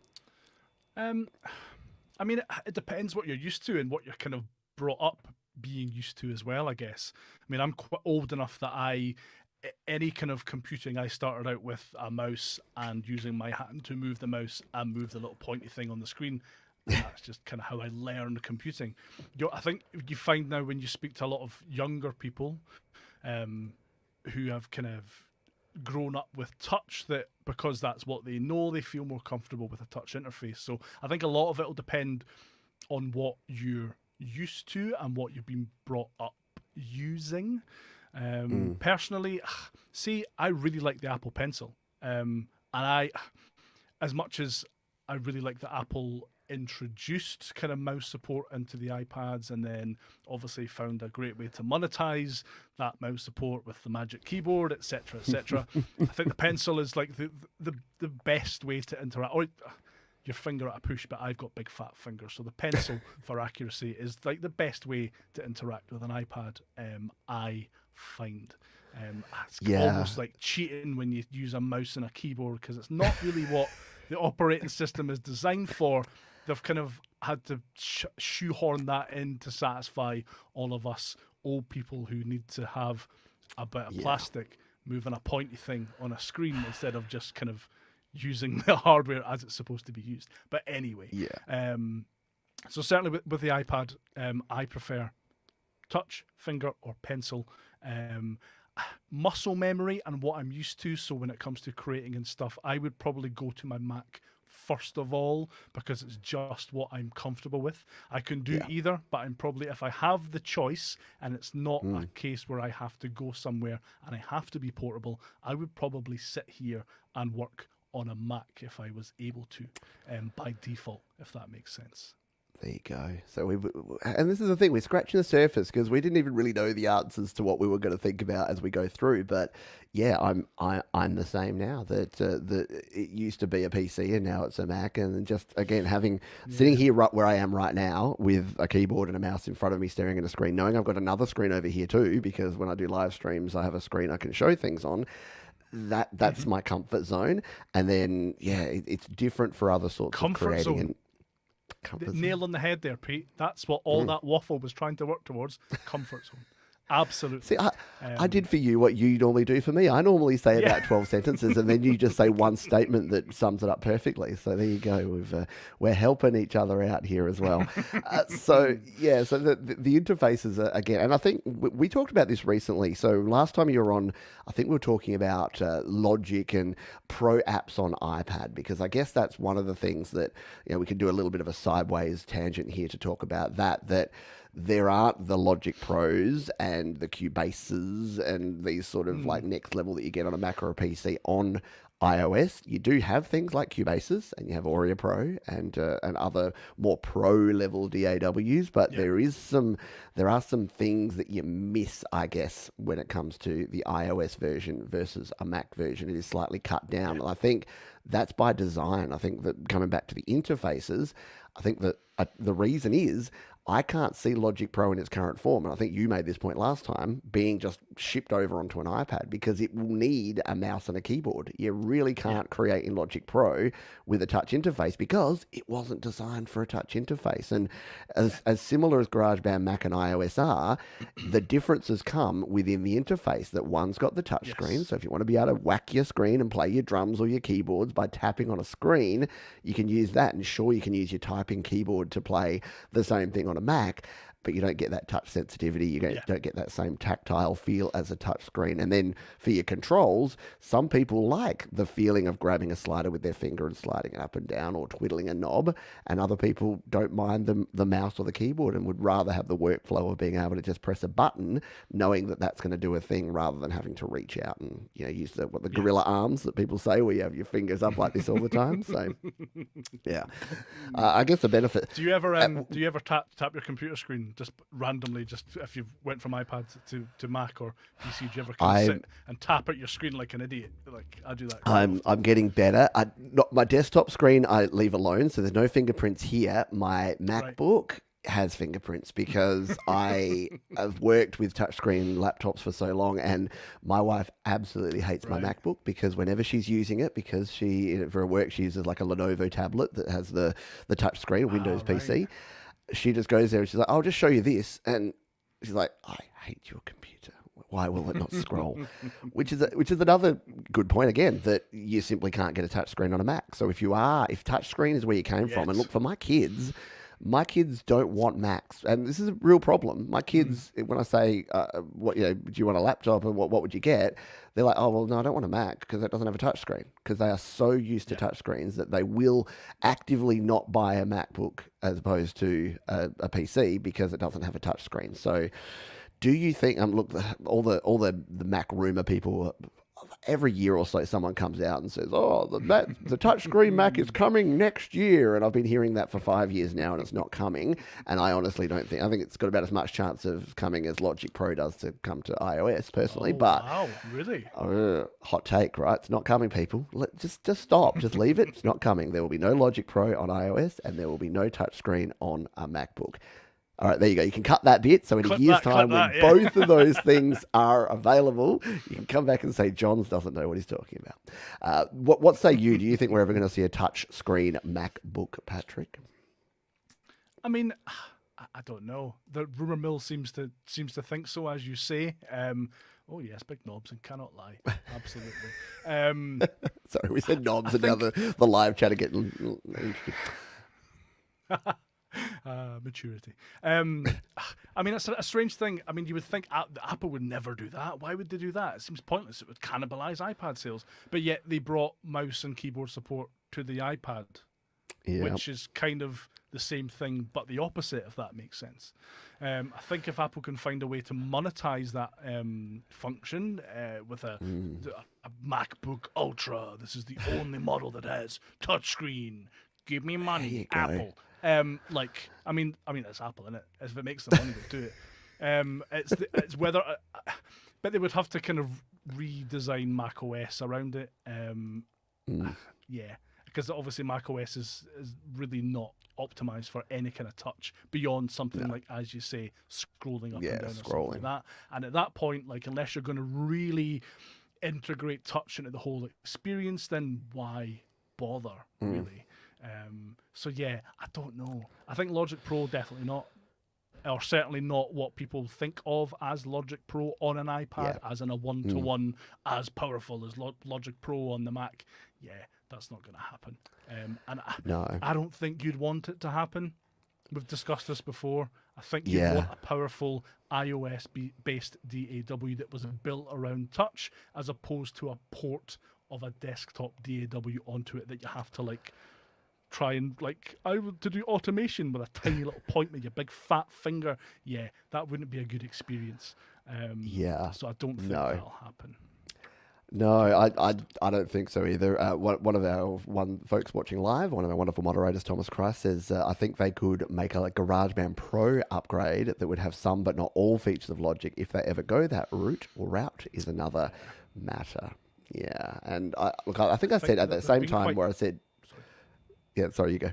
[SPEAKER 2] I mean, it depends what you're used to and what you're kind of brought up being used to as well, I guess. I mean, I'm quite old enough that any kind of computing, I started out with a mouse and using my hand to move the mouse and move the little pointy thing on the screen. And that's just kind of how I learned computing. I think you find now when you speak to a lot of younger people who have kind of grown up with touch, that because that's what they know, they feel more comfortable with a touch interface. So I think a lot of it will depend on what you're used to and what you've been brought up using. Personally, see, I really like the Apple Pencil, and as much as I really like that Apple introduced kind of mouse support into the iPads, and then obviously found a great way to monetize that mouse support with the Magic Keyboard, etc., etc. I think the Pencil is like the best way to interact. Or your finger at a push, but I've got big fat fingers, so the Pencil for accuracy is like the best way to interact with an iPad. I find it's almost like cheating when you use a mouse and a keyboard, because it's not really what the operating system is designed for. They've kind of had to shoehorn that in to satisfy all of us old people who need to have a bit of plastic moving a pointy thing on a screen instead of just kind of using the hardware as it's supposed to be used. But anyway, so certainly with the iPad, I prefer touch, finger, or pencil. Muscle memory and what I'm used to. So when it comes to creating and stuff, I would probably go to my Mac first of all, because it's just what I'm comfortable with. I can do either, but I'm probably, if I have the choice and it's not a case where I have to go somewhere and I have to be portable, I would probably sit here and work on a Mac if I was able to, by default, if that makes sense.
[SPEAKER 1] There you go. So and this is the thing, we're scratching the surface because we didn't even really know the answers to what we were going to think about as we go through. But yeah, I'm the same now. That it used to be a PC and now it's a Mac, and just again sitting here right where I am right now with a keyboard and a mouse in front of me, staring at a screen, knowing I've got another screen over here too, because when I do live streams, I have a screen I can show things on. That's my comfort zone. And then it's different for other sorts of creating.
[SPEAKER 2] Zone. Nail on the head there, Pete. That's what all that waffle was trying to work towards. Comfort zone. Absolutely.
[SPEAKER 1] See, I did for you what you normally do for me. I normally say
[SPEAKER 2] Yeah.
[SPEAKER 1] about 12 sentences, and then you just say one statement that sums it up perfectly. So there you go. We're helping each other out here as well. So yeah, so the interfaces are, again, and I think we talked about this recently. So last time you were on, I think we were talking about Logic and Pro apps on iPad, because I guess that's one of the things that, you know, we can do a little bit of a sideways tangent here to talk about that there aren't the Logic Pros and the Cubases and these sort of like next level that you get on a Mac or a PC on iOS. You do have things like Cubases, and you have Audio Pro and other more pro level DAWs, but there are some things that you miss, I guess, when it comes to the iOS version versus a Mac version. It is slightly cut down, and I think that's by design. I think that, coming back to the interfaces, I think that the reason is I can't see Logic Pro in its current form, and I think you made this point last time, being just shipped over onto an iPad, because it will need a mouse and a keyboard. You really can't create in Logic Pro with a touch interface, because it wasn't designed for a touch interface. And as similar as GarageBand Mac and iOS are, the differences come within the interface. That one's got the touch screen, so if you want to be able to whack your screen and play your drums or your keyboards by tapping on a screen, you can use that. And sure, you can use your typing keyboard to play the same thing on a Mac, but you don't get that touch sensitivity. You don't get that same tactile feel as a touch screen. And then for your controls, some people like the feeling of grabbing a slider with their finger and sliding it up and down, or twiddling a knob, and other people don't mind the mouse or the keyboard and would rather have the workflow of being able to just press a button, knowing that that's going to do a thing, rather than having to reach out and, you know, use the gorilla arms that people say, where you have your fingers up like this all the time. So yeah, I guess the benefit.
[SPEAKER 2] Do you ever tap your computer screen just randomly, just if you went from iPad to Mac or PC? Do you ever sit and tap at your screen like an idiot? Like I do that.
[SPEAKER 1] I'm getting better. My desktop screen I leave alone, so there's no fingerprints here. My MacBook has fingerprints, because I have worked with touchscreen laptops for so long, and my wife absolutely hates my MacBook, because whenever she's using it, because she, for her work, she uses like a Lenovo tablet that has the touchscreen, Windows PC. She just goes there and she's like, I'll just show you this. And she's like, I hate your computer. Why will it not scroll? which is another good point, again, that you simply can't get a touchscreen on a Mac. So if touchscreen is where you came from, and look, for my kids don't want Macs, and this is a real problem. My kids, when I say, "What, do you want a laptop, and what would you get?" They're like, "Oh, well, no, I don't want a Mac, because that doesn't have a touchscreen." Because they are so used to touchscreens that they will actively not buy a MacBook as opposed to a PC, because it doesn't have a touchscreen. So, do you think? Look, all the Mac rumor people. Every year or so, someone comes out and says, "Oh, the touchscreen Mac is coming next year," and I've been hearing that for 5 years now, and it's not coming. And I honestly don't think. I think it's got about as much chance of coming as Logic Pro does to come to iOS, personally. But
[SPEAKER 2] wow, really?
[SPEAKER 1] Hot take, right? It's not coming, people. Just stop. Just leave it. It's not coming. There will be no Logic Pro on iOS, and there will be no touchscreen on a MacBook. All right, there you go. You can cut that bit. So in a year's time, when both of those things are available, you can come back and say Johns doesn't know what he's talking about. What say you? Do you think we're ever going to see a touch screen MacBook, Patrick?
[SPEAKER 2] I mean, I don't know. The rumor mill seems to think so, as you say. Oh yes, big knobs and cannot lie. Absolutely.
[SPEAKER 1] Sorry, we said knobs, and now the live chat are getting.
[SPEAKER 2] Maturity. I mean, it's a strange thing. I mean, you would think Apple would never do that. Why would they do that? It seems pointless. It would cannibalize iPad sales. But yet they brought mouse and keyboard support to the iPad, which is kind of the same thing, but the opposite, if that makes sense. I think if Apple can find a way to monetize that function with a MacBook Ultra, this is the only model that has touchscring. Give me money, Apple. I mean, that's Apple, isn't it? If it makes the money, they'll do it. It's whether, but they would have to kind of redesign Mac OS around it. Yeah, because obviously Mac OS is really not optimized for any kind of touch beyond something like, as you say, scrolling up and down or something like that. And at that point, like, unless you're going to really integrate touch into the whole experience, then why bother, really? So yeah, I don't know. I think Logic Pro, definitely not. or certainly not what people think of as Logic Pro on an iPad, as in a one-to-one, as powerful as Logic Pro on the Mac. Yeah, that's not going to happen. And I don't think you'd want it to happen. We've discussed this before. I think you'd want a powerful iOS-based DAW that was built around touch, as opposed to a port of a desktop DAW onto it that you have to try and to do automation with a tiny little point with your big fat finger. Yeah, that wouldn't be a good experience. So I don't think that'll happen.
[SPEAKER 1] No, I don't think so either. One of our folks watching live, one of our wonderful moderators, Thomas Christ, says I think they could make a GarageBand Pro upgrade that would have some but not all features of Logic. If they ever go that route is another matter. Yeah, and I think I said at the same time where I said, yeah, sorry, you go.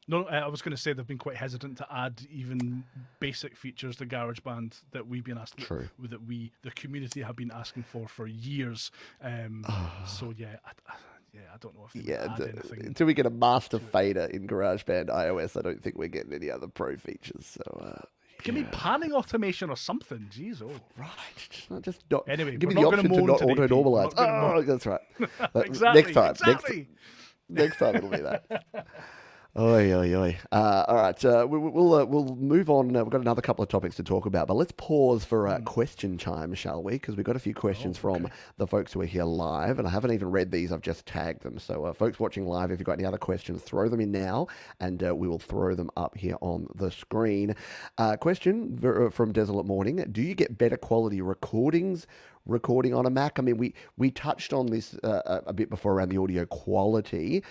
[SPEAKER 2] No, I was going to say they've been quite hesitant to add even basic features to GarageBand that we've been asking, that the community have been asking for years. So I don't know if they add anything.
[SPEAKER 1] Until we get a master fader in GarageBand iOS, I don't think we're getting any other pro features. So
[SPEAKER 2] give me panning automation or something. Jeez,
[SPEAKER 1] right. Just not.
[SPEAKER 2] Anyway,
[SPEAKER 1] give me the option to not auto normalize. Oh, that's right.
[SPEAKER 2] Exactly.
[SPEAKER 1] Next time it'll be that. Oi. All right, we'll move on. We've got another couple of topics to talk about, but let's pause for a question chime, shall we? Because we've got a few questions from the folks who are here live, and I haven't even read these. I've just tagged them. So, folks watching live, if you've got any other questions, throw them in now, and we will throw them up here on the screen. Question from Desolate Morning: do you get better quality recording on a Mac? I mean, we touched on this a bit before around the audio quality.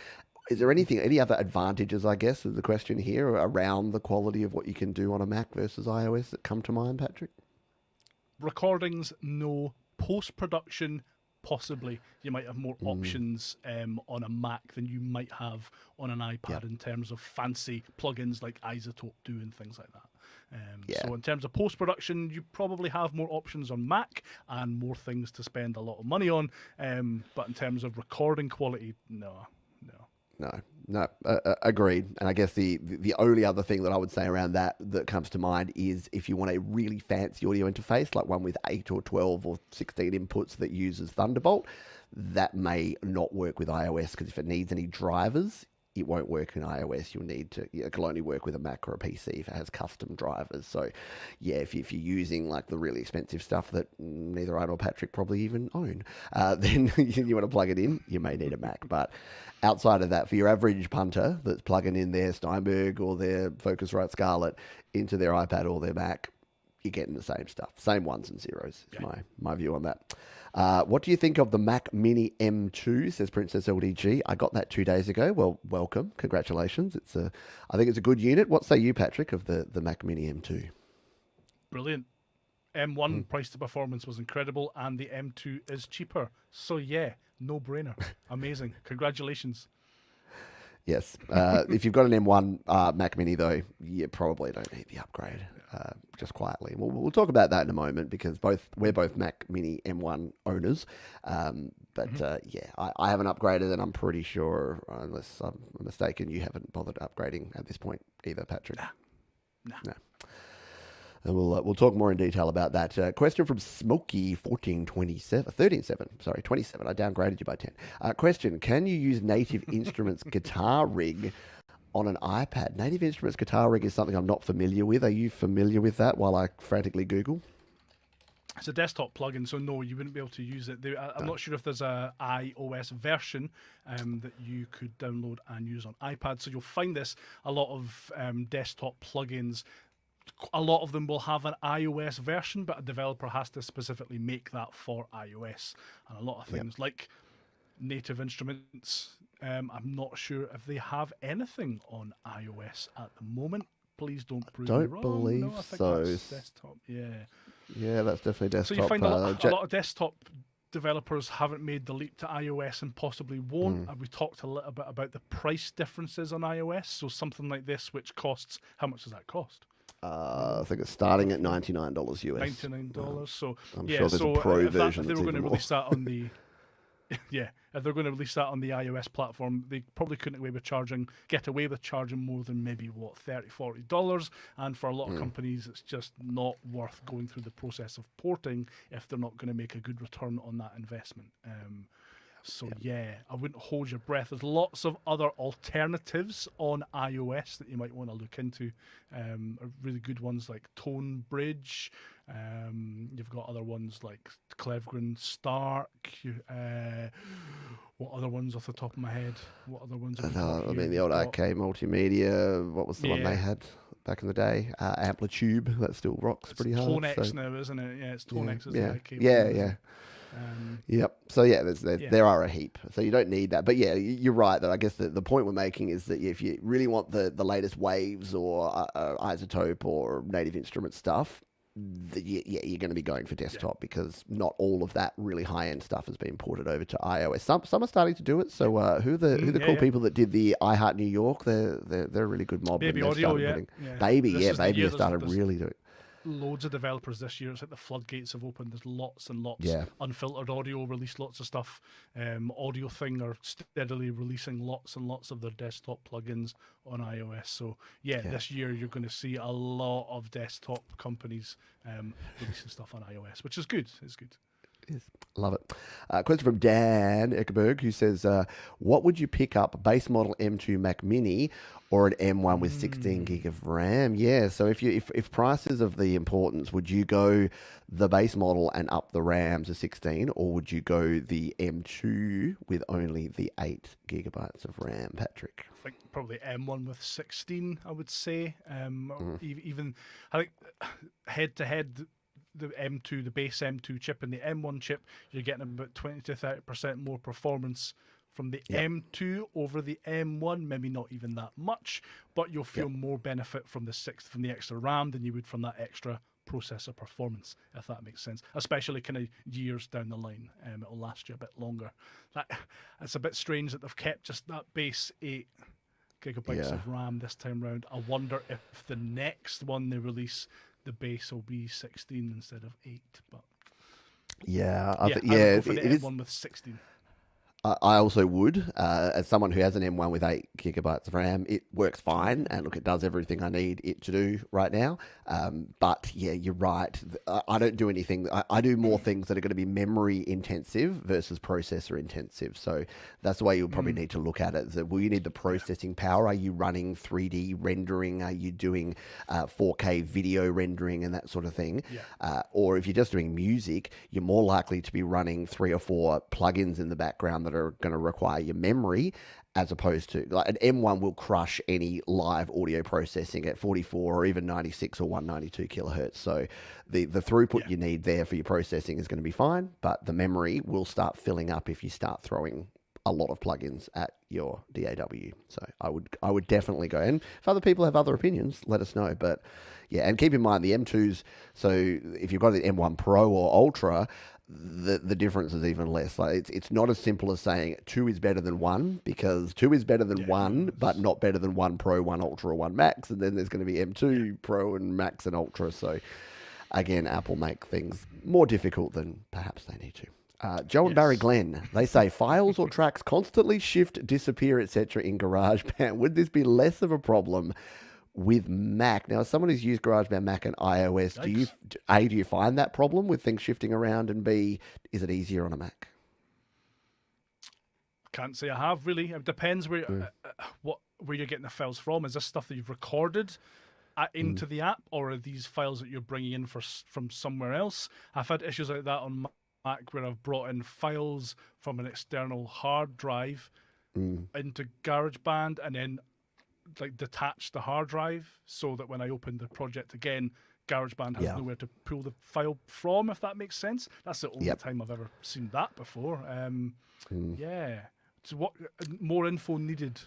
[SPEAKER 1] Is there any other advantages, I guess, is the question here, around the quality of what you can do on a Mac versus iOS that come to mind, Patrick?
[SPEAKER 2] Recordings, no. Post-production, possibly. You might have more options on a Mac than you might have on an iPad in terms of fancy plugins like Isotope do and things like that. So in terms of post-production, you probably have more options on Mac and more things to spend a lot of money on. But in terms of recording quality, no.
[SPEAKER 1] No, agreed. And I guess the only other thing that I would say around that comes to mind is if you want a really fancy audio interface, like one with 8 or 12 or 16 inputs that uses Thunderbolt, that may not work with iOS, because if it needs any drivers, it won't work in iOS. It can only work with a Mac or a PC if it has custom drivers. So, yeah, if you're using like the really expensive stuff that neither I nor Patrick probably even own, then you want to plug it in, you may need a Mac. But outside of that, for your average punter that's plugging in their Steinberg or their Focusrite Scarlett into their iPad or their Mac, you're getting the same stuff, same ones and zeros. Is my view on that. What do you think of the Mac Mini M2? Says Princess LDG. I got that 2 days ago. Well, welcome, congratulations. I think it's a good unit. What say you, Patrick, of the Mac Mini M2?
[SPEAKER 2] Brilliant. M1 price to performance was incredible, and the M2 is cheaper. So yeah, no brainer. Amazing. Congratulations.
[SPEAKER 1] Yes. If you've got an M1 Mac Mini, though, you probably don't need the upgrade. Just quietly. We'll talk about that in a moment, because we're both Mac Mini M1 owners. I haven't upgraded, and I'm pretty sure, unless I'm mistaken, you haven't bothered upgrading at this point either, Patrick. No. And we'll talk more in detail about that. Question from Smokey 27. I downgraded you by 10. Question: can you use Native Instruments Guitar Rig on an iPad? Native Instruments Guitar Rig is something I'm not familiar with. Are you familiar with that? While I frantically Google.
[SPEAKER 2] It's a desktop plugin, so no, you wouldn't be able to use it. I'm not sure if there's a iOS version that you could download and use on iPad. So you'll find this a lot of desktop plugins. A lot of them will have an iOS version, but a developer has to specifically make that for iOS. And a lot of things like Native Instruments, I'm not sure if they have anything on iOS at the moment. Please don't prove me wrong.
[SPEAKER 1] Don't believe so.
[SPEAKER 2] That's desktop, yeah,
[SPEAKER 1] that's definitely desktop.
[SPEAKER 2] So you find a lot of desktop developers haven't made the leap to iOS and possibly won't. We talked a little bit about the price differences on iOS. So something like this, which costs, how much does that cost?
[SPEAKER 1] I think it's starting at $99 US.
[SPEAKER 2] $99. So
[SPEAKER 1] I'm sure there's a pro version.
[SPEAKER 2] If they were going to release that on the, if they're going to release that on the iOS platform, they probably couldn't get away with charging more than maybe what $30-40, and for a lot of companies, it's just not worth going through the process of porting if they're not going to make a good return on that investment. So yeah, I wouldn't hold your breath. There's lots of other alternatives on iOS that you might want to look into. Really good ones like Tone Bridge. You've got other ones like Cleveland Stark. What other ones off the top of my head? What other ones?
[SPEAKER 1] I mean, the old Arcade Multimedia. What was the one they had back in the day? Amplitude. That still rocks pretty hard.
[SPEAKER 2] Tone X now, isn't it? Yeah, it's Tone X.
[SPEAKER 1] Yeah. Yep. So yeah, there are a heap. So you don't need that. But yeah, you're right. That I guess the point we're making is that if you really want the latest Waves or Isotope or Native Instruments stuff, you're going to be going for desktop because not all of that really high end stuff has been ported over to iOS. Some are starting to do it. So who are the cool people that did the I Heart New York? They're a really good mob.
[SPEAKER 2] Baby Audio,
[SPEAKER 1] Baby has started really doing it.
[SPEAKER 2] Loads of developers this year. It's like the floodgates have opened. There's lots and lots. Unfiltered Audio released lots of stuff. Audio Thing are steadily releasing lots and lots of their desktop plugins on iOS. So this year you're going to see a lot of desktop companies releasing stuff on iOS, which is good. It's good.
[SPEAKER 1] Yes, love it. Question from Dan Eckerberg, who says, what would you pick up, base model M2 Mac Mini or an M1 with 16 gig of RAM? Yeah, so if price is of the importance, would you go the base model and up the RAM to 16, or would you go the M2 with only the 8 gigabytes of RAM, Patrick?
[SPEAKER 2] I think probably M1 with 16, I would say. Even, I think, head-to-head, the M2, the base M2 chip and the M1 chip, you're getting about 20 to 30% more performance from the M2 over the M1. Maybe not even that much, but you'll feel more benefit from the extra RAM than you would from that extra processor performance, if that makes sense. Especially kind of years down the line, it'll last you a bit longer. It's a bit strange that they've kept just that base 8 gigabytes of RAM this time round. I wonder if the next one they release, the base will be 16 instead of 8. But I would go for the M1 with 16.
[SPEAKER 1] I also would, as someone who has an M1 with 8 gigabytes of RAM, it works fine, and look, it does everything I need it to do right now. But yeah, you're right. I don't do anything. I do more things that are going to be memory intensive versus processor intensive. So that's the way you'll probably need to look at it. So, will you need the processing power? Are you running 3D rendering? Are you doing 4K video rendering and that sort of thing? Or if you're just doing music, you're more likely to be running 3 or 4 plugins in the background that are going to require your memory, as opposed to like an M1 will crush any live audio processing at 44 or even 96 or 192 kilohertz. So the throughput you need there for your processing is going to be fine, but the memory will start filling up if you start throwing a lot of plugins at your DAW. So I would definitely go. And if other people have other opinions, let us know. But yeah, and keep in mind the M2s. So if you've got the M1 Pro or Ultra, the difference is even less. Like it's not as simple as saying 2 is better than 1, because 2 is better than 1, but not better than 1 Pro, 1 Ultra, or 1 Max. And then there's going to be M2 Pro and Max and Ultra. So again, Apple make things more difficult than perhaps they need to. Joe and Barry Glenn, they say files or tracks constantly shift, disappear, etc. in GarageBand. Would this be less of a problem with Mac? Now, as someone who's used GarageBand Mac and iOS, do you find that problem with things shifting around, and B, is it easier on a Mac?
[SPEAKER 2] Can't say I have, really. It depends where you're getting the files from. Is this stuff that you've recorded into the app, or are these files that you're bringing in from somewhere else? I've had issues like that on Mac where I've brought in files from an external hard drive into GarageBand and then like detach the hard drive so that when I open the project again, GarageBand has nowhere to pull the file from, if that makes sense. That's the only time I've ever seen that before. So what more info needed?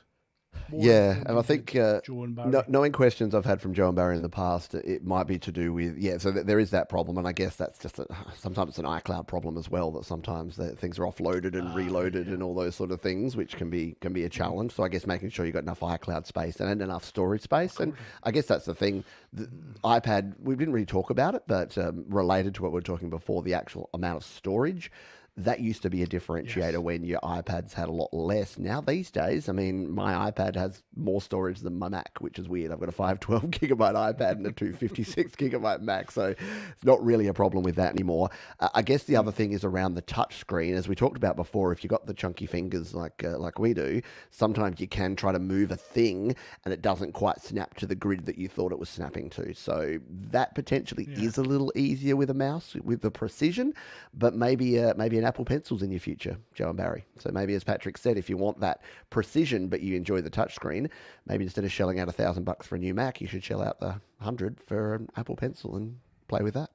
[SPEAKER 1] And I think Joe and Barry. Knowing questions I've had from Joe and Barry in the past, it might be to do with so there is that problem, and I guess that's just sometimes it's an iCloud problem as well, that sometimes things are offloaded and reloaded and all those sort of things, which can be a challenge. So I guess making sure you've got enough iCloud space and enough storage space, and I guess that's the thing. The iPad, we didn't really talk about it, but related to what we were talking before, the actual amount of storage. That used to be a differentiator when your iPads had a lot less. Now these days, I mean, my iPad has more storage than my Mac, which is weird. I've got a 512 gigabyte iPad and a 256 gigabyte Mac, so it's not really a problem with that anymore. I guess the other thing is around the touch screen. As we talked about before, if you've got the chunky fingers like we do, sometimes you can try to move a thing and it doesn't quite snap to the grid that you thought it was snapping to. So that potentially is a little easier with a mouse with the precision, but maybe an Apple Pencil's in your future, Joe and Barry. So maybe, as Patrick said, if you want that precision but you enjoy the touchscreen, maybe instead of shelling out $1,000 for a new Mac, you should shell out the 100 for an Apple Pencil and play with that.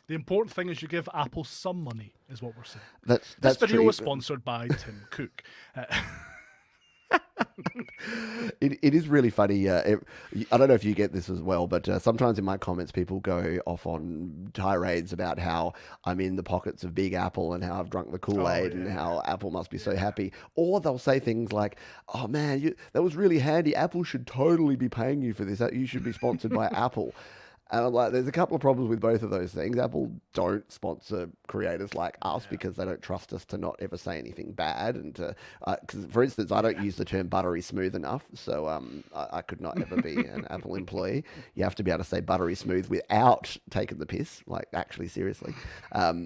[SPEAKER 2] The important thing is you give Apple some money, is what we're saying.
[SPEAKER 1] That's
[SPEAKER 2] this video
[SPEAKER 1] true.
[SPEAKER 2] was sponsored by Tim Cook.
[SPEAKER 1] It is really funny. I don't know if you get this as well, but sometimes in my comments, people go off on tirades about how I'm in the pockets of Big Apple and how I've drunk the Kool-Aid and how Apple must be so happy. Or they'll say things like, oh man, that was really handy. Apple should totally be paying you for this. You should be sponsored by Apple. And I'm like, there's a couple of problems with both of those things. Apple don't sponsor creators like us because they don't trust us to not ever say anything bad. And because, for instance, I don't use the term buttery smooth enough, so I could not ever be an Apple employee. You have to be able to say buttery smooth without taking the piss, like actually seriously. They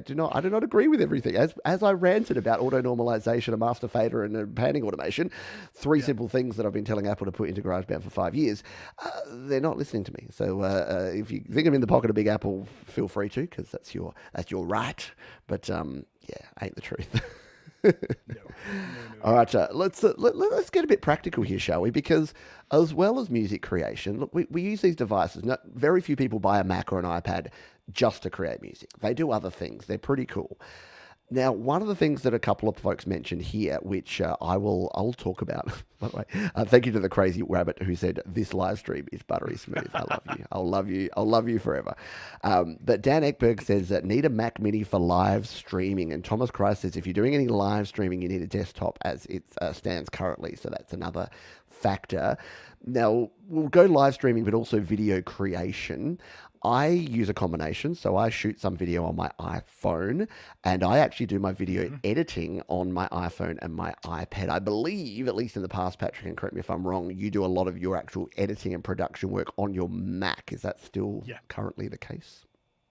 [SPEAKER 1] do not. I do not agree with everything. As I ranted about auto normalization, a master fader, and a panning automation, three simple things that I've been telling Apple to put into GarageBand for 5 years. They're not listening to me. So if you think I'm in the pocket of Big Apple, feel free to, because that's your right. But ain't the truth.
[SPEAKER 2] No.
[SPEAKER 1] All right, let's get a bit practical here, shall we? Because as well as music creation, look, we use these devices. Very few people buy a Mac or an iPad just to create music. They do other things. They're pretty cool. Now, one of the things that a couple of folks mentioned here, which I'll talk about, by the way, thank you to the crazy rabbit who said this live stream is buttery smooth. I love you. I'll love you. I'll love you forever. But Dan Ekberg says that need a Mac Mini for live streaming, and Thomas Christ says if you're doing any live streaming, you need a desktop as it stands currently. So that's another factor. Now we'll go live streaming, but also video creation. I use a combination, so I shoot some video on my iPhone, and I actually do my video editing on my iPhone and my iPad. I believe, at least in the past, Patrick, and correct me if I'm wrong, you do a lot of your actual editing and production work on your Mac. Is that still currently the case?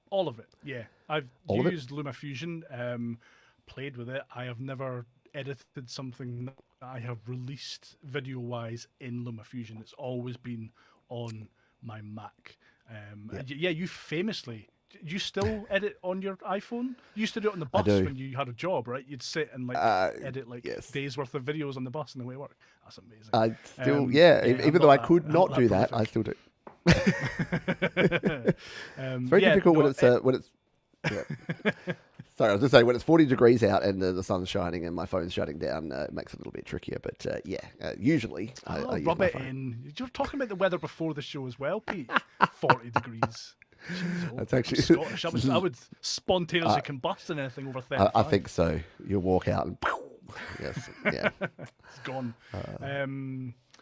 [SPEAKER 2] All of it, yeah. I've used LumaFusion, played with it. I have never edited something that I have released video-wise in LumaFusion. It's always been on my Mac. You famously, you still edit on your iPhone? You used to do it on the bus when you had a job, right? You'd sit and edit days worth of videos on the bus on the way to work. That's amazing.
[SPEAKER 1] I still, even though I could not do that, I still do. It's very difficult when it's. Sorry, I was just saying when it's 40 degrees out and the sun's shining and my phone's shutting down, it makes it a little bit trickier. But usually I use
[SPEAKER 2] rub
[SPEAKER 1] my
[SPEAKER 2] it
[SPEAKER 1] phone.
[SPEAKER 2] in. You're talking about the weather before the show as well, Pete. 40 degrees. Jeez,
[SPEAKER 1] That's actually
[SPEAKER 2] Scottish. I would spontaneously combust in anything over 35.
[SPEAKER 1] I think so. You'll walk out and yes, yeah,
[SPEAKER 2] it's gone.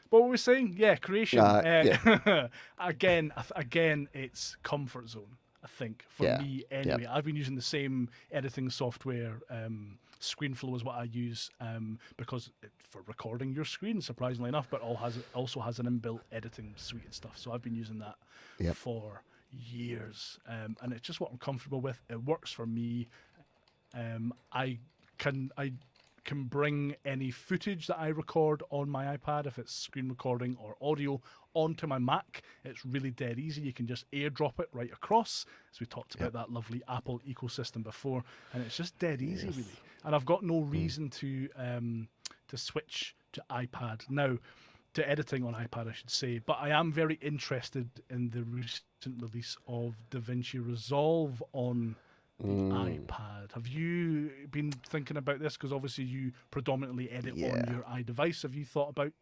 [SPEAKER 2] What were we saying? Yeah, creation. Again, it's comfort zone. I think for me anyway. I've been using the same editing software. ScreenFlow is what I use because for recording your screen, surprisingly enough, but also has an inbuilt editing suite and stuff. So I've been using that for years, and it's just what I'm comfortable with. It works for me. I can bring any footage that I record on my iPad, if it's screen recording or audio, onto my Mac. It's really dead easy. You can just airdrop it right across, as we talked about that lovely Apple ecosystem before, and it's just dead easy, really. And I've got no reason to switch to iPad now, to editing on iPad, I should say. But I am very interested in the recent release of DaVinci Resolve on the iPad. Have you been thinking about this? Because obviously you predominantly edit on your iDevice. Have you thought about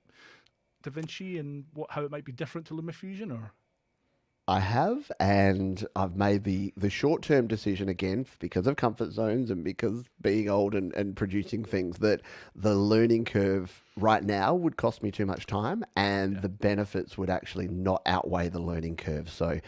[SPEAKER 2] DaVinci and how it might be different to LumaFusion? Or
[SPEAKER 1] I have, and I've made the short-term decision again because of comfort zones and because being old and producing things, that the learning curve right now would cost me too much time, and
[SPEAKER 2] Yeah.
[SPEAKER 1] the benefits would actually not outweigh the learning curve. So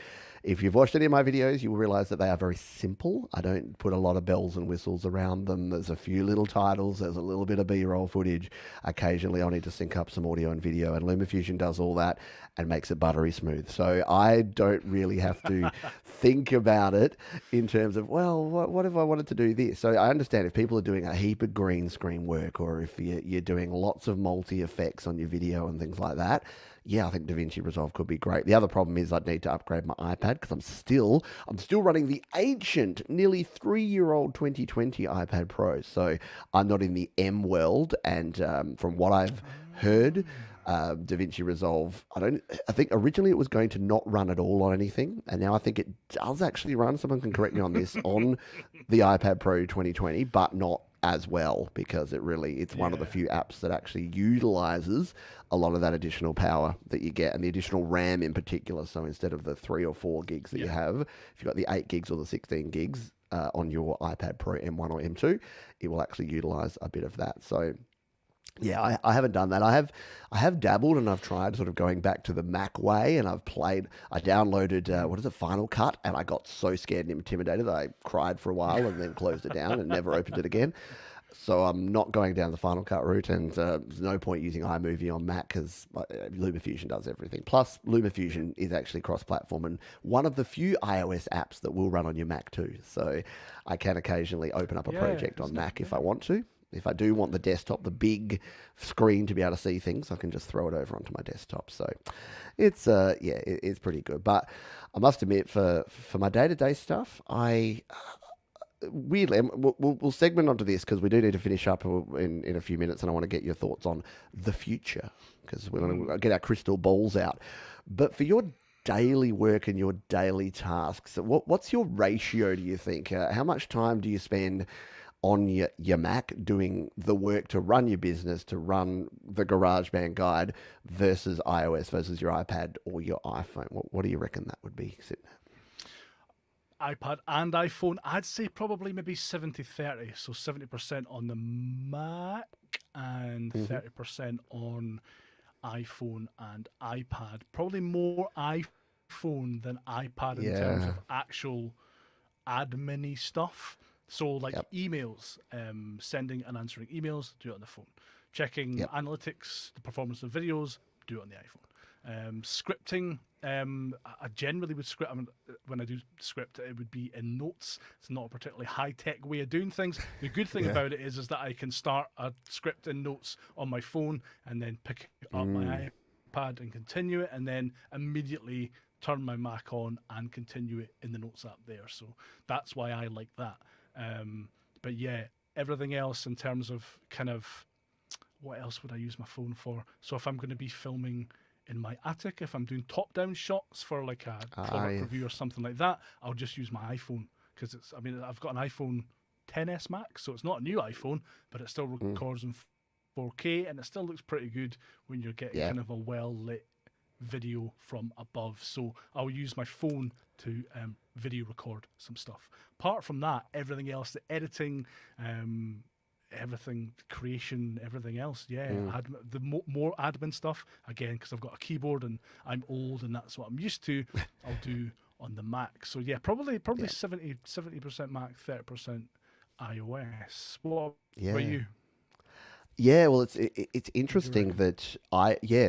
[SPEAKER 1] if you've watched any of my videos, you will realize that they are very simple. I don't put a lot of bells and whistles around them. There's a few little titles, there's a little bit of B-roll footage. Occasionally I'll need to sync up some audio and video, and LumaFusion does all that and makes it buttery smooth. So I don't really have to think about it in terms of, well, what if I wanted to do this? So I understand if people are doing a heap of green screen work, or if you're doing lots of multi-effects on your video and things like that, yeah, I think DaVinci Resolve could be great. The other problem is I'd need to upgrade my iPad, because I'm still running the ancient, nearly 3-year-old 2020 iPad Pro. So I'm not in the M world, and from what I've heard, DaVinci Resolve, I think originally it was going to not run at all on anything, and now I think it does actually run. Someone can correct me on this, on the iPad Pro 2020, but not as well, because it's one of the few apps that actually utilizes a lot of that additional power that you get, and the additional RAM in particular. So instead of the 3 or 4 gigs that you have, if you've got the 8 gigs or the 16 gigs on your iPad Pro M1 or M2, it will actually utilize a bit of that. So yeah, I haven't done that. I have dabbled, and I've tried sort of going back to the Mac way, and I downloaded Final Cut, and I got so scared and intimidated that I cried for a while and then closed it down and never opened it again. So I'm not going down the Final Cut route, and there's no point using iMovie on Mac, because LumaFusion does everything. Plus, LumaFusion is actually cross-platform, and one of the few iOS apps that will run on your Mac too. So I can occasionally open up a project on Mac if I want to. If I do want the desktop, the big screen, to be able to see things, I can just throw it over onto my desktop. So it's it's pretty good. But I must admit, for my day-to-day stuff, weirdly, we'll segment onto this, because we do need to finish up in a few minutes, and I want to get your thoughts on the future, because we're going to get our crystal balls out. But for your daily work and your daily tasks, what's your ratio, do you think? How much time do you spend on your Mac doing the work to run your business, to run the GarageBand guide, versus iOS, versus your iPad or your iPhone? What do you reckon that would be sitting at?
[SPEAKER 2] iPad and iPhone, I'd say probably maybe 70-30. So 70% on the Mac and 30% on iPhone and iPad. Probably more iPhone than iPad in terms of actual admin-y stuff. So like emails, sending and answering emails, do it on the phone. Checking analytics, the performance of videos, do it on the iPhone. Scripting, I generally would script. When I do script, it would be in Notes. It's not a particularly high-tech way of doing things. The good thing about it is that I can start a script in Notes on my phone, and then pick up my iPad and continue it, and then immediately turn my Mac on and continue it in the Notes app there. So that's why I like that. But yeah, everything else in terms of kind of what else would I use my phone for? So if I'm going to be filming in my attic, if I'm doing top-down shots for like a product review or something like that, I'll just use my iPhone, because I've got an iPhone XS Max, so it's not a new iPhone, but it still records in 4K, and it still looks pretty good when you're getting kind of a well-lit video from above. So I'll use my phone to video record some stuff. Apart from that, everything else, the editing, everything, creation, everything else, the more admin stuff, again, because I've got a keyboard and I'm old and that's what I'm used to, I'll do on the Mac. So yeah, probably 70% Mac, 30% iOS. What about you?
[SPEAKER 1] Yeah, well, it's interesting that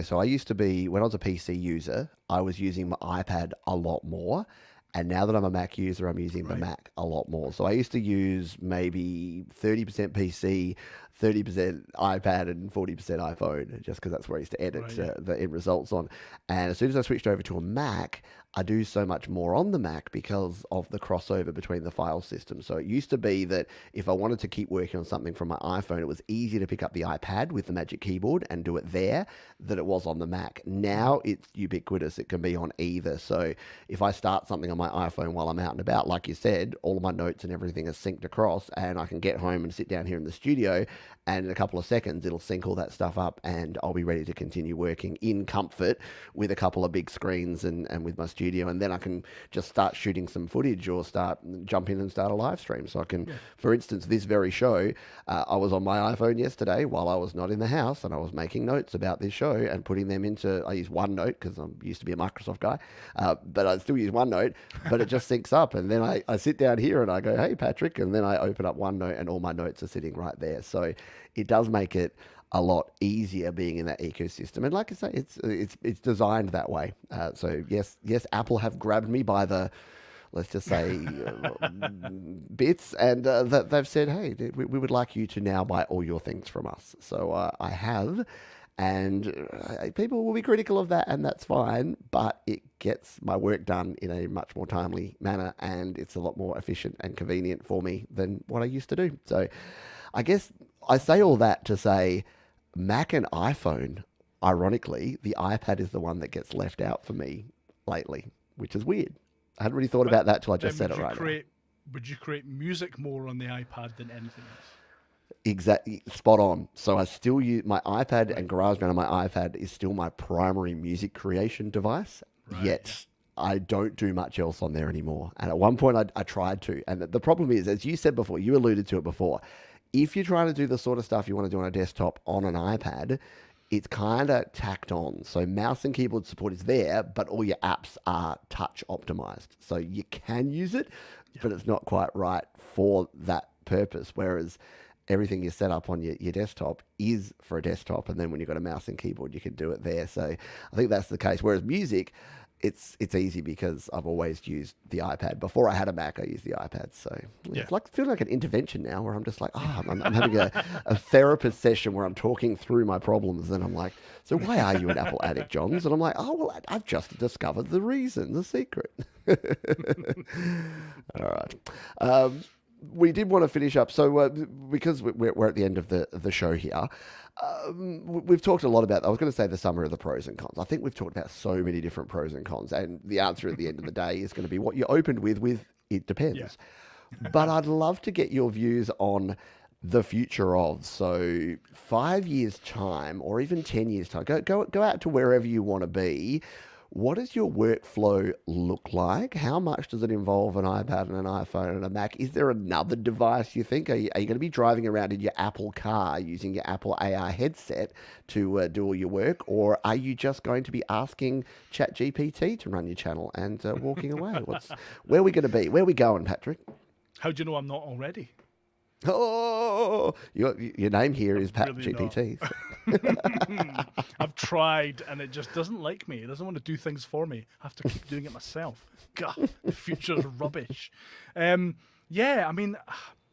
[SPEAKER 1] so I used to be, when I was a PC user, I was using my iPad a lot more. And now that I'm a Mac user, I'm using the Mac a lot more. So I used to use maybe 30% PC, 30% iPad, and 40% iPhone, just because that's where I used to edit the end results on. And as soon as I switched over to a Mac, I do so much more on the Mac because of the crossover between the file systems. So it used to be that if I wanted to keep working on something from my iPhone, it was easier to pick up the iPad with the Magic Keyboard and do it there than it was on the Mac. Now it's ubiquitous. It can be on either. So if I start something on my iPhone while I'm out and about, like you said, all of my notes and everything are synced across, and I can get home and sit down here in the studio, and in a couple of seconds, it'll sync all that stuff up, and I'll be ready to continue working in comfort with a couple of big screens and with my studio studio, and then I can just start shooting some footage or jump in and start a live stream. So I can, for instance, this very show, I was on my iPhone yesterday while I was not in the house, and I was making notes about this show and putting them into, I use OneNote because I used to be a Microsoft guy, but I still use OneNote, but it just syncs up. And then I sit down here and I go, hey, Patrick, and then I open up OneNote and all my notes are sitting right there. So it does make it a lot easier being in that ecosystem. And like I say, it's designed that way. So yes, Apple have grabbed me by the, let's just say, bits, and that they've said, hey, we would like you to now buy all your things from us. So I have, and people will be critical of that, and that's fine, but it gets my work done in a much more timely manner, and it's a lot more efficient and convenient for me than what I used to do. So I guess I say all that to say Mac and iPhone, ironically, the iPad is the one that gets left out for me lately, which is weird. I hadn't really thought about that till I just said it right now.
[SPEAKER 2] Would you create music more on the iPad than anything else?
[SPEAKER 1] Exactly, spot on. So I still use my iPad, and GarageBand on my iPad is still my primary music creation device, yet I don't do much else on there anymore. And at one point I tried to, and the problem is, as you said before, you alluded to it before, if you're trying to do the sort of stuff you want to do on a desktop on an iPad, it's kind of tacked on. So mouse and keyboard support is there, but all your apps are touch optimized. So you can use it, but it's not quite right for that purpose. Whereas everything you set up on your desktop is for a desktop. And then when you've got a mouse and keyboard, you can do it there. So I think that's the case. Whereas music, it's easy because I've always used the iPad. Before I had a Mac, I used the iPad. So it's like feeling like an intervention now, where I'm just like, I'm having a therapist session where I'm talking through my problems, and I'm like, so why are you an Apple addict, Johns? And I'm like, I've just discovered the reason, the secret. All right. We did want to finish up, so because we're at the end of the show here. We've talked a lot about, I was going to say the summary of the pros and cons. I think we've talked about so many different pros and cons, and the answer at the end of the day is going to be what you opened with it depends. Yeah. But I'd love to get your views on the future of, so 5 years time or even 10 years time, go out to wherever you want to be. What does your workflow look like? How much does it involve an iPad and an iPhone and a Mac? Is there another device you think? Are you going to be driving around in your Apple car using your Apple AR headset to do all your work? Or are you just going to be asking ChatGPT to run your channel and walking away? Where are we going to be? Where are we going, Patrick?
[SPEAKER 2] How do you know I'm not already?
[SPEAKER 1] Oh, your name here is Pat
[SPEAKER 2] really
[SPEAKER 1] GPT.
[SPEAKER 2] I've tried, and it just doesn't like me. It doesn't want to do things for me. I have to keep doing it myself. God, the future's rubbish. Yeah, I mean,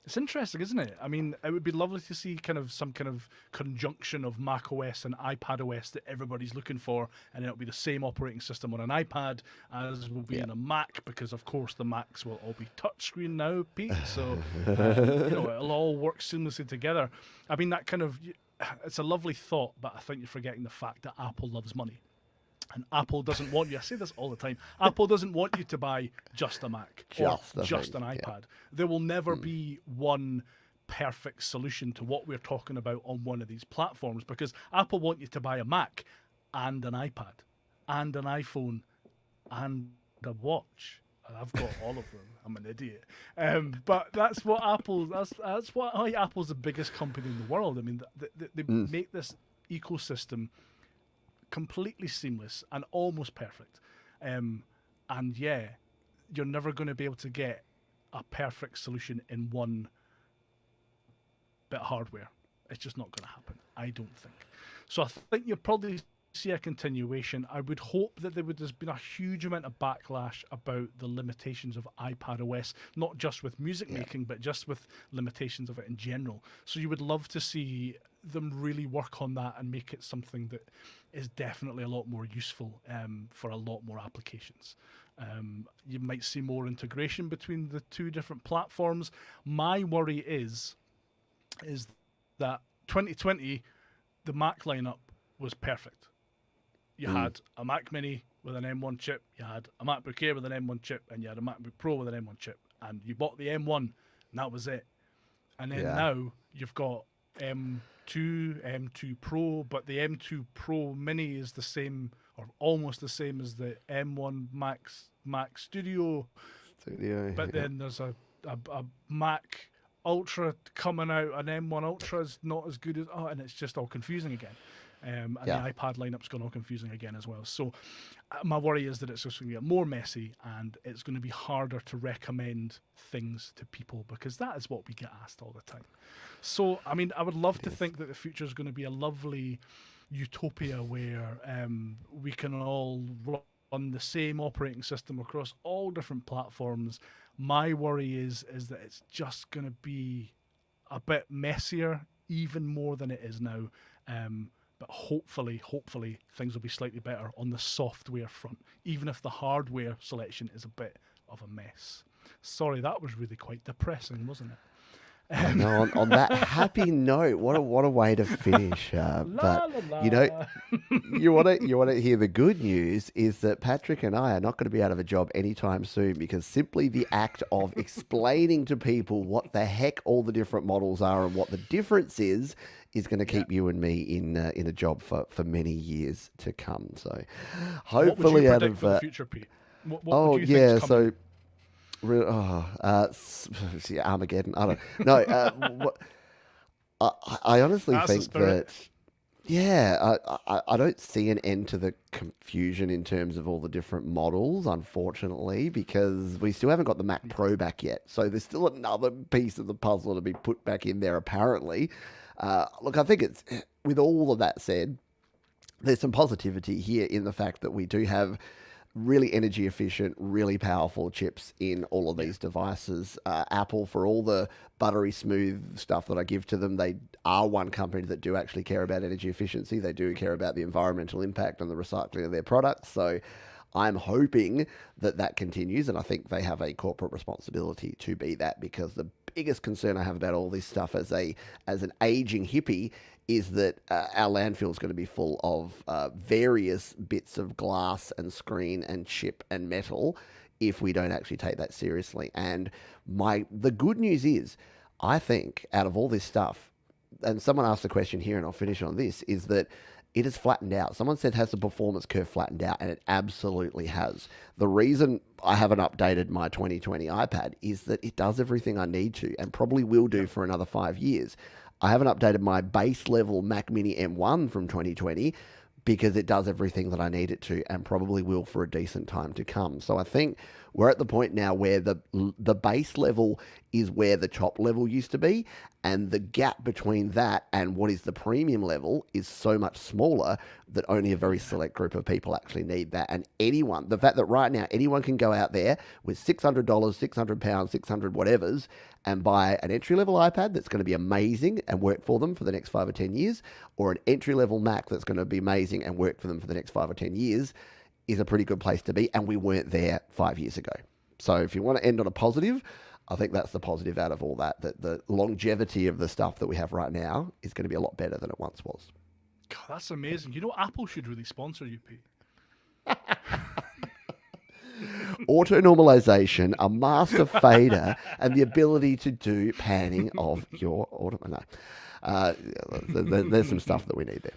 [SPEAKER 2] it's interesting, isn't it? I mean, it would be lovely to see some kind of conjunction of Mac OS and iPad OS that everybody's looking for, and it'll be the same operating system on an iPad as will be in a Mac, because of course the Macs will all be touchscreen now, Pete. So it'll all work seamlessly together. I mean, it's a lovely thought, but I think you're forgetting the fact that Apple loves money. And Apple doesn't want you, I say this all the time, Apple doesn't want you to buy just a Mac or just an iPad. Yeah. There will never be one perfect solution to what we're talking about on one of these platforms, because Apple want you to buy a Mac and an iPad and an iPhone and a watch. I've got all of them. I'm an idiot. But that's what that's why Apple's the biggest company in the world. I mean, they make this ecosystem completely seamless and almost perfect. And yeah, you're never going to be able to get a perfect solution in one bit of hardware. It's just not going to happen, I don't think. So I think you'll probably see a continuation. I would hope that there's been a huge amount of backlash about the limitations of iPad OS, not just with music making, but just with limitations of it in general. So you would love to see them really work on that and make it something that is definitely a lot more useful for a lot more applications. You might see more integration between the two different platforms. My worry is that 2020, the Mac lineup was perfect. You had a Mac Mini with an M1 chip, you had a MacBook Air with an M1 chip, and you had a MacBook Pro with an M1 chip, and you bought the M1, and that was it. And then now you've got M2 Pro, but the M2 Pro Mini is the same or almost the same as the M1 Mac Studio. But then there's a Mac Ultra coming out, an M1 Ultra is not as good as, and it's just all confusing again. And the iPad lineup's gone all confusing again as well. So my worry is that it's just going to get more messy, and it's going to be harder to recommend things to people, because that is what we get asked all the time. So, I mean, I would love to think that the future is going to be a lovely utopia where we can all run the same operating system across all different platforms. My worry is that it's just going to be a bit messier, even more than it is now. But hopefully things will be slightly better on the software front, even if the hardware selection is a bit of a mess. Sorry, that was really quite depressing, wasn't it?
[SPEAKER 1] No, on that happy note, what a way to finish. But you know, you want to hear the good news is that Patrick and I are not going to be out of a job anytime soon, because simply the act of explaining to people what the heck all the different models are and what the difference is going to keep you and me in a job for many years to come. So hopefully,
[SPEAKER 2] what would you
[SPEAKER 1] out
[SPEAKER 2] predict
[SPEAKER 1] of
[SPEAKER 2] for the future, Pete? What would you think is coming?
[SPEAKER 1] Armageddon. I don't know. I honestly think that, I don't see an end to the confusion in terms of all the different models, unfortunately, because we still haven't got the Mac Pro back yet. So there's still another piece of the puzzle to be put back in there, apparently. Look, I think it's, with all of that said, there's some positivity here in the fact that we do have really energy efficient, really powerful chips in all of these devices. Apple, for all the buttery smooth stuff that I give to them, they are one company that do actually care about energy efficiency. They do care about the environmental impact and the recycling of their products. So I'm hoping that continues, and I think they have a corporate responsibility to be that, because the biggest concern I have about all this stuff as an aging hippie is that our landfill is going to be full of various bits of glass and screen and chip and metal if we don't actually take that seriously. And the good news is, I think out of all this stuff, and someone asked a question here and I'll finish on this, is that it has flattened out. Someone said, has the performance curve flattened out? And it absolutely has. The reason I haven't updated my 2020 iPad is that it does everything I need to, and probably will do for another 5 years. I haven't updated my base level Mac Mini M1 from 2020 because it does everything that I need it to, and probably will for a decent time to come. So I think we're at the point now where the base level is where the top level used to be, and the gap between that and what is the premium level is so much smaller that only a very select group of people actually need that. And the fact that right now anyone can go out there with $600, £600, 600 whatevers, and buy an entry-level iPad that's going to be amazing and work for them for the next 5 or 10 years, or an entry-level Mac that's going to be amazing and work for them for the next 5 or 10 years, is a pretty good place to be, and we weren't there 5 years ago. So if you want to end on a positive, I think that's the positive out of all that the longevity of the stuff that we have right now is going to be a lot better than it once was.
[SPEAKER 2] God, that's amazing. You know, Apple should really sponsor you, Pete.
[SPEAKER 1] Auto normalization, a master fader, and the ability to do panning of your auto. No. There's some stuff that we need there.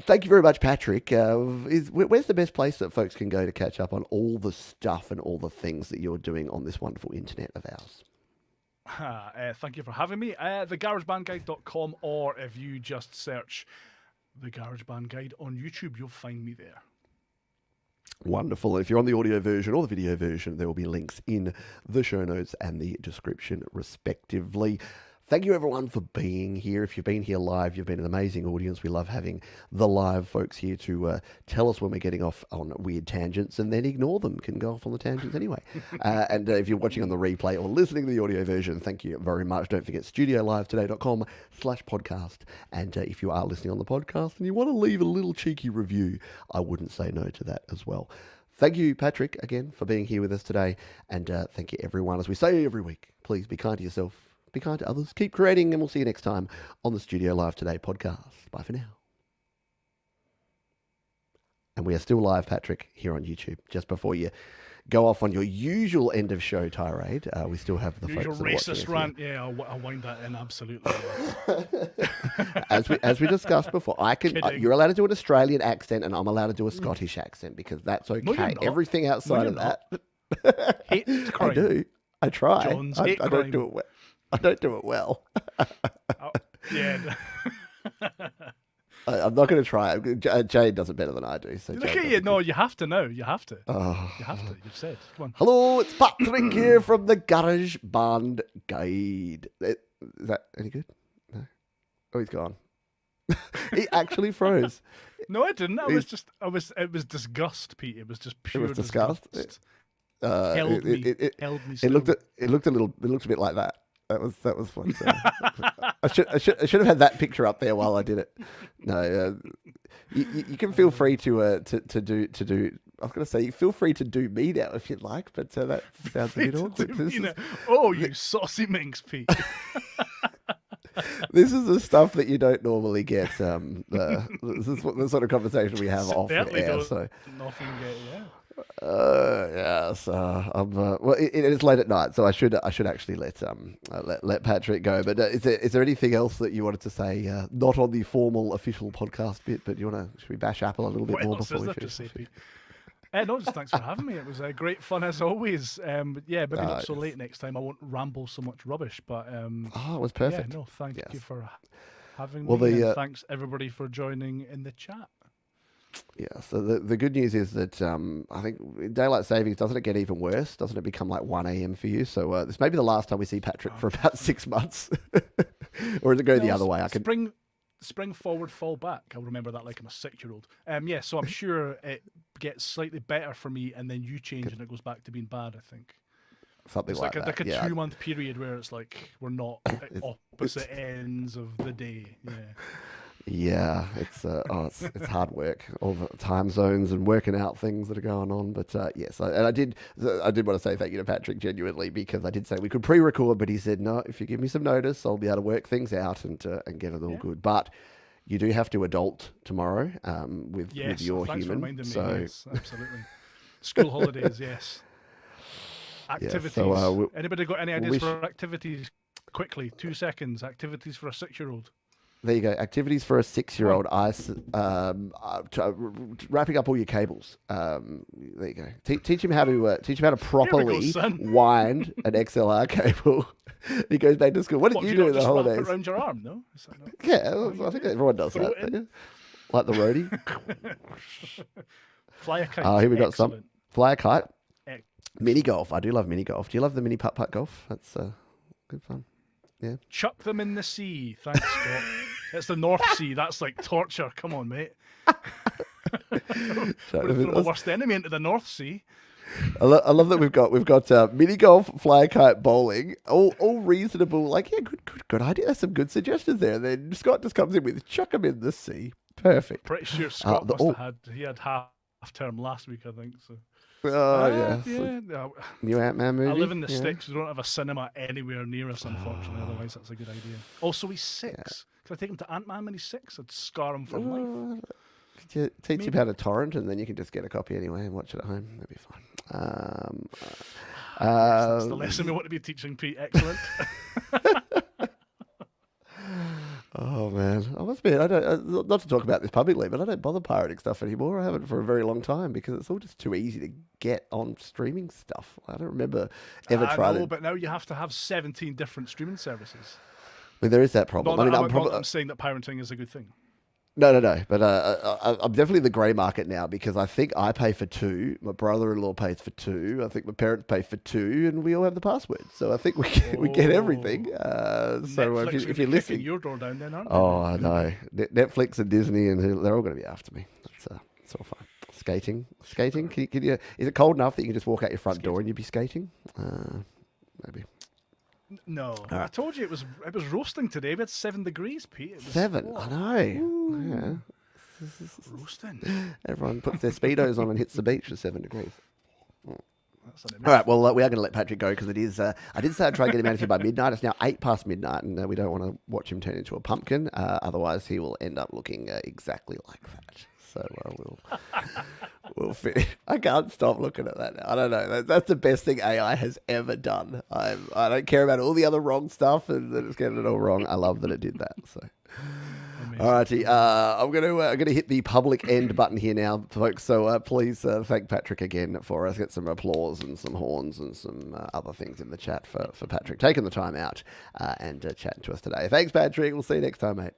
[SPEAKER 1] Thank you very much, Patrick. Where's the best place that folks can go to catch up on all the stuff and all the things that you're doing on this wonderful internet of ours?
[SPEAKER 2] Thank you for having me. TheGarageBandGuide.com, or if you just search The GarageBand Guide on YouTube, you'll find me there.
[SPEAKER 1] Wonderful. If you're on the audio version or the video version, there will be links in the show notes and the description, respectively. Thank you, everyone, for being here. If you've been here live, you've been an amazing audience. We love having the live folks here to tell us when we're getting off on weird tangents, and then ignore them, can go off on the tangents anyway. And if you're watching on the replay or listening to the audio version, thank you very much. Don't forget studiolivetoday.com/podcast. And if you are listening on the podcast and you want to leave a little cheeky review, I wouldn't say no to that as well. Thank you, Patrick, again, for being here with us today. And thank you, everyone. As we say every week, please be kind to yourself. Be kind to others. Keep creating, and we'll see you next time on the Studio Live Today podcast. Bye for now. And we are still live, Patrick, here on YouTube. Just before you go off on your usual end of show tirade, we still have the
[SPEAKER 2] Usual
[SPEAKER 1] folks that are watching
[SPEAKER 2] racist
[SPEAKER 1] us
[SPEAKER 2] rant. Yeah, I'll wind that in absolutely.
[SPEAKER 1] as we discussed before,
[SPEAKER 2] Kidding.
[SPEAKER 1] you're allowed to do an Australian accent, and I'm allowed to do a Scottish accent because that's okay.
[SPEAKER 2] No, you're not.
[SPEAKER 1] Everything outside of
[SPEAKER 2] not.
[SPEAKER 1] that,
[SPEAKER 2] Hate crime.
[SPEAKER 1] I do. I try.
[SPEAKER 2] Jones,
[SPEAKER 1] I
[SPEAKER 2] hate
[SPEAKER 1] don't
[SPEAKER 2] crime.
[SPEAKER 1] do it well. I don't do it well.
[SPEAKER 2] Oh, yeah.
[SPEAKER 1] I'm not going to try it. Jade does it better than I do. So
[SPEAKER 2] Look
[SPEAKER 1] Jade
[SPEAKER 2] at
[SPEAKER 1] does
[SPEAKER 2] you.
[SPEAKER 1] it
[SPEAKER 2] No,
[SPEAKER 1] good.
[SPEAKER 2] you have to now. You have to.
[SPEAKER 1] Oh.
[SPEAKER 2] You have to. You've said. Come on.
[SPEAKER 1] Hello, it's Patrick here from the GarageBand Guide. Is that any good? No. Oh, he's gone. He actually froze.
[SPEAKER 2] No, I didn't. It was disgust, Pete. It was just pure
[SPEAKER 1] disgust.
[SPEAKER 2] disgust.
[SPEAKER 1] Held
[SPEAKER 2] me
[SPEAKER 1] it looked a bit like that. That was fun. So. I should have had that picture up there while I did it. No, you can feel free to do. I was going to say, feel free to do me now if you'd like, but that sounds a bit awkward.
[SPEAKER 2] Oh, you saucy minx, Pete.
[SPEAKER 1] This is the stuff that you don't normally get. This is the sort of conversation we have off the air. So.
[SPEAKER 2] Nothing get, yeah.
[SPEAKER 1] Yes. Well, it is late at night, so I should actually let Patrick go. But is there anything else that you wanted to say? Not on the formal official podcast bit, but should we bash Apple a little bit more before we finish?
[SPEAKER 2] No, just thanks for having me. It was great fun as always. Yeah, maybe not so late next time. I won't ramble so much rubbish, but
[SPEAKER 1] it was perfect.
[SPEAKER 2] Yeah, no, thank you for having
[SPEAKER 1] me.
[SPEAKER 2] And thanks everybody for joining in the chat.
[SPEAKER 1] Yeah, so the good news is that I think daylight savings, doesn't it get even worse? Doesn't it become like 1 a.m. for you? So this may be the last time we see Patrick for about 6 months. Or does it go the other way?
[SPEAKER 2] Spring forward, fall back. I'll remember that like I'm a 6-year-old. Yeah, so I'm sure it gets slightly better for me and then you change and it goes back to being bad, I think.
[SPEAKER 1] Something
[SPEAKER 2] it's
[SPEAKER 1] like that.
[SPEAKER 2] Like a 2-month period where it's like we're not at opposite ends of the day. Yeah.
[SPEAKER 1] Yeah, it's hard work, all the time zones and working out things that are going on. But yes, I did want to say thank you to Patrick genuinely, because I did say we could pre-record, but he said no. If you give me some notice, I'll be able to work things out and get it all good. But you do have to adult tomorrow with your
[SPEAKER 2] thanks for
[SPEAKER 1] human.
[SPEAKER 2] reminding me.
[SPEAKER 1] So
[SPEAKER 2] yes, absolutely. School holidays, yes. Activities.
[SPEAKER 1] Yeah, so,
[SPEAKER 2] anybody got any ideas for activities? Quickly, 2 seconds. Activities for a 6-year-old.
[SPEAKER 1] There you go. Activities for a 6-year-old. Wrapping up all your cables. There you go. Teach him how to properly wind an XLR cable. He goes back to school. What did you do in the holidays?
[SPEAKER 2] Wrap it around your arm, no?
[SPEAKER 1] Yeah, I think everyone does that. Yeah. Like the roadie.
[SPEAKER 2] Fly a kite.
[SPEAKER 1] Here we got some. Fly a kite. Mini golf. I do love mini golf. Do you love the mini putt golf? That's good fun. Yeah.
[SPEAKER 2] Chuck them in the sea. Thanks, Scott. It's the North Sea. That's like torture. Come on, mate. We're throwing the worst enemy into the North Sea.
[SPEAKER 1] I love that we've got mini golf, fly kite, bowling, all reasonable. Like, yeah, good idea. There's some good suggestions there. And then Scott just comes in with chuck them in the sea. Perfect.
[SPEAKER 2] Pretty sure Scott he had half term last week, I think. So.
[SPEAKER 1] New Ant-Man movie.
[SPEAKER 2] I live in the sticks. We don't have a cinema anywhere near us, unfortunately. Otherwise, that's a good idea. Also, he's 6. Could I take him to Ant-Man when he's 6? I'd scar him for life.
[SPEAKER 1] Could you teach him how to torrent, and then you can just get a copy anyway and watch it at home? That'd be fine.
[SPEAKER 2] That's the lesson we want to be teaching, Pete. Excellent.
[SPEAKER 1] Oh man, I must admit, I don't. Not to talk about this publicly, but I don't bother pirating stuff anymore. I haven't for a very long time because it's all just too easy to get on streaming stuff. I don't remember ever trying.
[SPEAKER 2] No, but now you have to have 17 different streaming services.
[SPEAKER 1] I mean, there is that problem.
[SPEAKER 2] I'm saying that pirating is a good thing.
[SPEAKER 1] No. But I'm definitely in the grey market now because I think I pay for 2. My brother-in-law pays for 2. I think my parents pay for 2, and we all have the password. So I think we get everything. So if you're listening,
[SPEAKER 2] your door down, then aren't they?
[SPEAKER 1] Oh, I know. Netflix and Disney, and they're all going to be after me. It's all fine. Skating. Can you? Is it cold enough that you can just walk out your front door and you'd be skating? Maybe.
[SPEAKER 2] No, I told you it was roasting today. We had 7 degrees, Pete. It was
[SPEAKER 1] 7. I know.
[SPEAKER 2] Ooh. Yeah. Roasting.
[SPEAKER 1] Everyone puts their speedos on and hits the beach at 7 degrees. All right. Well, we are going to let Patrick go because it is. I did say I'd try and get him out of here by midnight. It's now 8 past midnight, and we don't want to watch him turn into a pumpkin. Otherwise, he will end up looking exactly like that. So we'll finish. I can't stop looking at that now. I don't know. That's the best thing AI has ever done. I don't care about all the other wrong stuff, and that it's getting it all wrong. I love that it did that. So.
[SPEAKER 2] Amazing.
[SPEAKER 1] Alrighty, I'm gonna hit the public end button here now, folks. So please thank Patrick again for us. Get some applause and some horns and some other things in the chat for Patrick taking the time out and chatting to us today. Thanks, Patrick. We'll see you next time, mate.